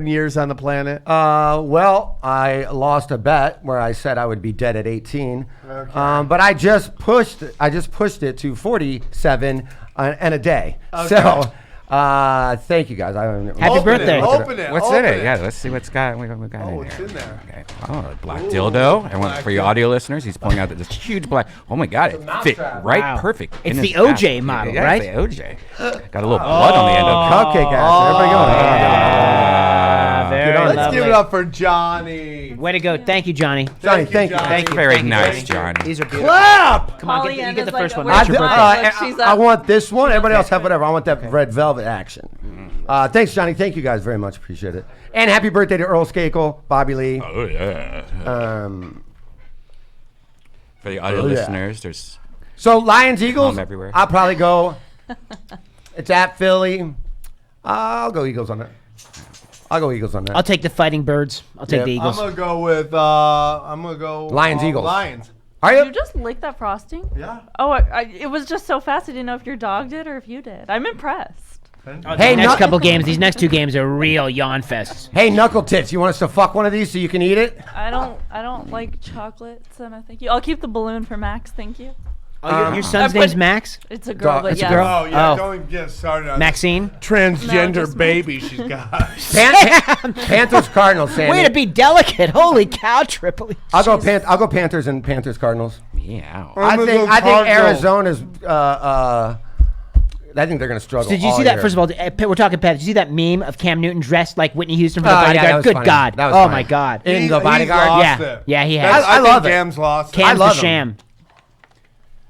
years on the planet. Well, I lost a bet where I said I would be dead at 18. Okay. But I just pushed it to 47 and a day. Okay. So thank you guys. Happy birthday. Open it. What's open in it? Yeah, let's see what's got. We got Oh, in it's there. in there. Okay. Oh, a black dildo. And for your audio listeners, he's pulling out this huge black. Oh my God, it fit right Wow. perfect. It's in the his OJ ass. model, Yeah, right? It's the OJ. Got a little blood on the end of it. Cupcake ass. Everybody go. Very Get on it. Let's give lovely. it up for Johnny. Way to go. Thank you, Johnny. Johnny, thank you. Thank you. Very Thank you, nice, Johnny. These are beautiful. Clap. Come on, you get the Pollyanna's first like, one. where's That's your your birthday. Look, she's I up. want this one. Everybody else have whatever. I want that red velvet action. Thanks, Johnny. Thank you guys very much. Appreciate it. And happy birthday to Earl Skakel, Bobby Lee. Oh yeah. For the audio Oh, yeah. listeners, there's So Lions, Eagles. Calm everywhere. I'll probably go. It's at Philly. I'll go Eagles on that. I'll go Eagles on that. I'll take the Fighting Birds. I'll take Yep. the I'm Eagles. gonna go with. I'm gonna go. Lions, Eagles. Lions. Are Did you you? just lick that frosting? Yeah. Oh, it was just so fast. I didn't know if your dog did or if you did. I'm impressed. Hey, Next Knuck- couple games, these next 2 games are real yawn fests. Hey, Knuckle Tits, you want us to fuck one of these so you can eat it? I don't like chocolates, and I thank you. I'll keep the balloon for Max. Thank you. Oh, your son's I name's put- Max? It's a girl, Dog- but it's a yes. girl? Oh yeah. Oh. Don't even get started on Maxine? transgender No, just baby she's got. Panthers, Cardinals, Sammy. Way to be delicate. Holy cow, Tripoli. I'll go Panthers and Panthers, Cardinals. meow. I gonna think go Cardinals. Arizona's. I think they're going to struggle. Did you all see that? year. First of all, we're talking Pat. Did you see that meme of Cam Newton dressed like Whitney Houston from The Oh, yeah, Bodyguard? that was Good funny. God. That was Oh, funny. my God. In The He's Bodyguard? lost Yeah. it. Yeah, he That's- has. I I love think it. Gam's lost. it. Cam's love the him. sham.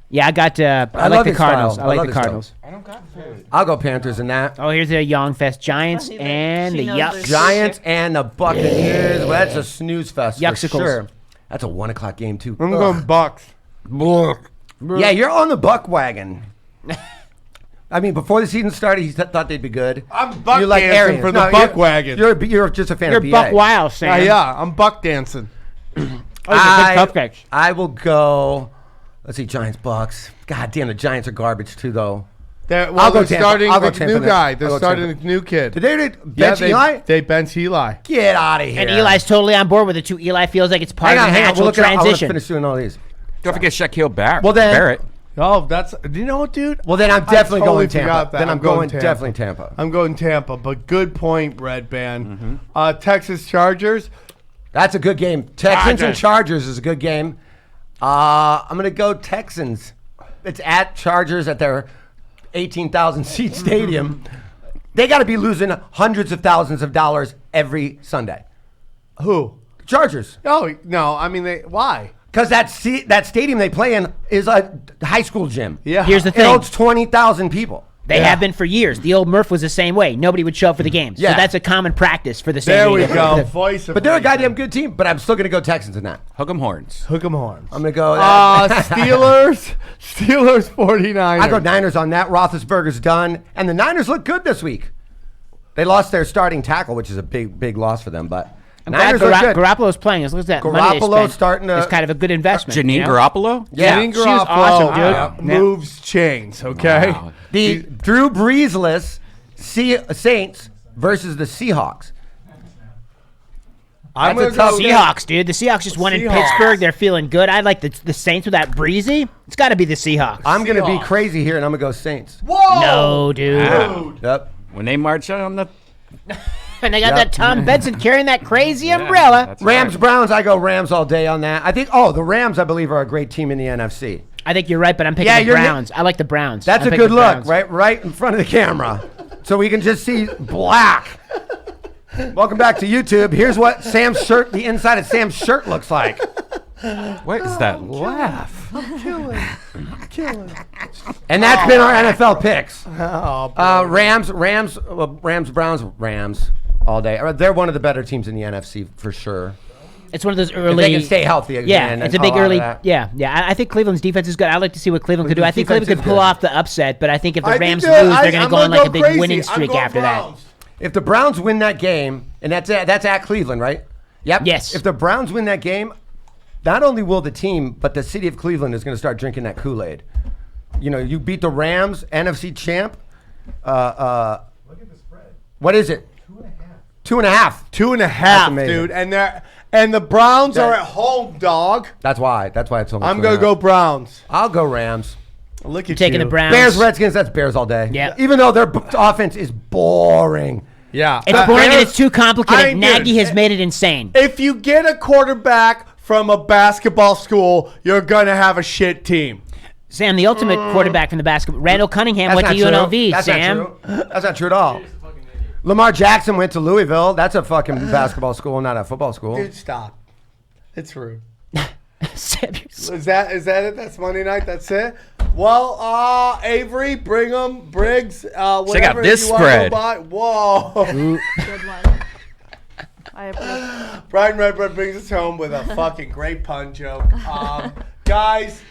Yeah, I got. I love like the his Cardinals. style. I like love the his style. Cardinals. I'll go Panthers in that. Oh, here's the Young Fest Giants Funny that and she the knows Yucks. there's- Giants and the Buccaneers. Well, that's a snooze fest for Yucksicles. sure. That's a 1 o'clock game too. I'm Ugh. going Bucks. Yeah, you're on the Buck wagon. I mean, before the season started, he thought they'd be good. I'm buck You like dancing Arians. for No, the Buck you're- wagon. You're just a fan You're of BA. Buck Wild, Sam. Yeah, I'm buck dancing. Oh, these are good cupcakes. I will go. Let's see, Giants, Bucks. God damn, the Giants are garbage too, though. They're I'll go they're Tampa. starting I'll go the Tampa new then. guy. I'll They're go starting Tampa. the new kid. Did they bench Eli? They bench Eli. Get out of here. And Eli's totally on board with it too. Eli feels like it's part Hang of on, the hang on. natural We'll look at. I'll transition. finish doing all these. Don't forget Shaquille Barrett. Well, then- Barrett. Oh, that's. Do you know what, dude? Well, then I'm definitely totally going Tampa. forgot that. Then I'm going Tampa. definitely Tampa. I'm going Tampa, but good point, Red Band. Texas Chargers. That's a good game. Texans and Chargers is a good game. I'm going to go Texans. It's at Chargers at their 18,000 seat stadium. They got to be losing hundreds of thousands of dollars every Sunday. Who? Chargers. Oh no, I mean why? Because that stadium they play in is a high school gym. Yeah. Here's the It thing. holds 20,000 people. They have been for years. The old Murph was the same way. Nobody would show up for the games. Yeah. So that's a common practice for the San There we Diego. go. Voice of But they're a reason. goddamn good team. But I'm still going to go Texans in that. Hook 'em horns. Hook 'em horns. I'm going to go. Steelers 49ers. I go Niners on that. Roethlisberger's done. And the Niners look good this week. They lost their starting tackle, which is a big loss for them. But I'm glad Niners look good. Garoppolo's playing. Look at that money they Garoppolo's spent. starting to- It's kind of a good investment. Janine you know? Garoppolo? Yeah. Janine She was Garoppolo awesome, dude. Yeah. moves chains, okay? Wow. The Drew Breesless Saints versus the Seahawks. I'm That's gonna a tough go Seahawks, dude. The Seahawks just won in Seahawks. Pittsburgh. They're feeling good. I like the Saints with that breezy. It's got to be the Seahawks. I'm going to be Seahawks. crazy here, and I'm going to go Saints. Whoa! no, dude. Wow. Yep. When they march on the And they got Yep. that Tom Benson carrying that crazy umbrella. that's Rams, right. Browns, I go Rams all day on that. I think, the Rams, I believe, are a great team in the NFC. I think you're right, but I'm picking Yeah, the you're- Browns. I like the Browns. That's I'm a picking good the look, Browns. right in front of the camera. So we can just see black. Welcome back to YouTube. Here's what Sam's shirt, the inside of Sam's shirt looks like. What is that laugh? Killing. And that's been our NFL picks. Oh, Rams, Browns, Rams all day. They're one of the better teams in the NFC for sure. It's one of those If early. they can stay healthy again. Yeah, and it's a big all of early. that. Yeah. I think Cleveland's defense is good. I'd like to see what Cleveland could do. I think Cleveland's Cleveland could defense pull is good. off the upset, but I think if the I Rams think lose, that- they're going to I'm go on gonna like a big crazy. winning I'm streak going after that. Browns. If the Browns win that game, and that's at Cleveland, right? Yep. Yes. If the Browns win that game, not only will the team, but the city of Cleveland is going to start drinking that Kool-Aid. You know, you beat the Rams, NFC champ. Look at the spread. What is it? 2.5. 2.5, amazing. dude. And the Browns Okay. are at home, dog. That's why it's so much. I'm going to go Browns. I'll go Rams. Look at Taking you. the Browns. Bears, Redskins, that's Bears all day. Yeah. Even though their offense is boring. Yeah. It's boring and Bears- it's too complicated. dude, Nagy has made it insane. If you get a quarterback from a basketball school, you're going to have a shit team. Sam, the ultimate quarterback from the basketball. Randall Cunningham went to not UNLV, true. That's Sam. not true. That's not true at all. Lamar Jackson went to Louisville. That's a fucking basketball school, not a football school. Dude, stop. It's rude. Sam, you're so- Is that it? That's Monday night. That's it. Well, Avery, Brigham, Briggs, whatever this you wanna go spread. by. Whoa. Good one. I appreciate Brian Redbird brings us home with a fucking great pun joke. Guys,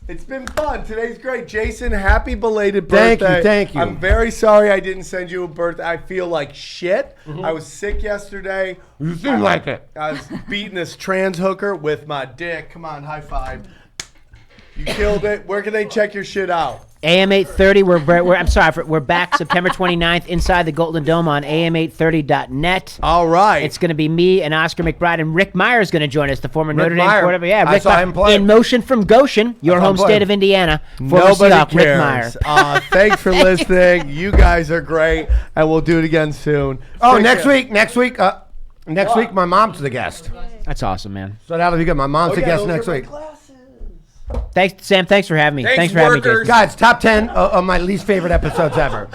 it's been fun. Today's great. Jason, happy belated Thank you, birthday. thank you. I'm very sorry I didn't send you a birthday. I feel like shit. I was sick yesterday. You seem like it. I was beating this trans hooker with my dick. Come on, high five. You killed it. Where can they check your shit out? AM 830. We're back September 29th inside the Golden Dome on am830.net. All right. It's going to be me and Oscar McBride, and Rick Meyer is going to join us, the former Notre Dame Meyer. quarterback. Yeah, I Rick saw Meyer, him play. in motion from Goshen, your saw him home play. state of Indiana. Former Nobody Seahawk, Rick Meyer. cares. Thanks for listening. You guys are great, and we'll do it again soon. Oh, Take next care. week, my mom's the guest. That's awesome, man. So that'll be good. My mom's the yeah, guest those next are my week. glasses. Thanks, Sam. Thanks for having me. Thanks, for having me, workers. Jason. Guys, top 10 of my least favorite episodes ever.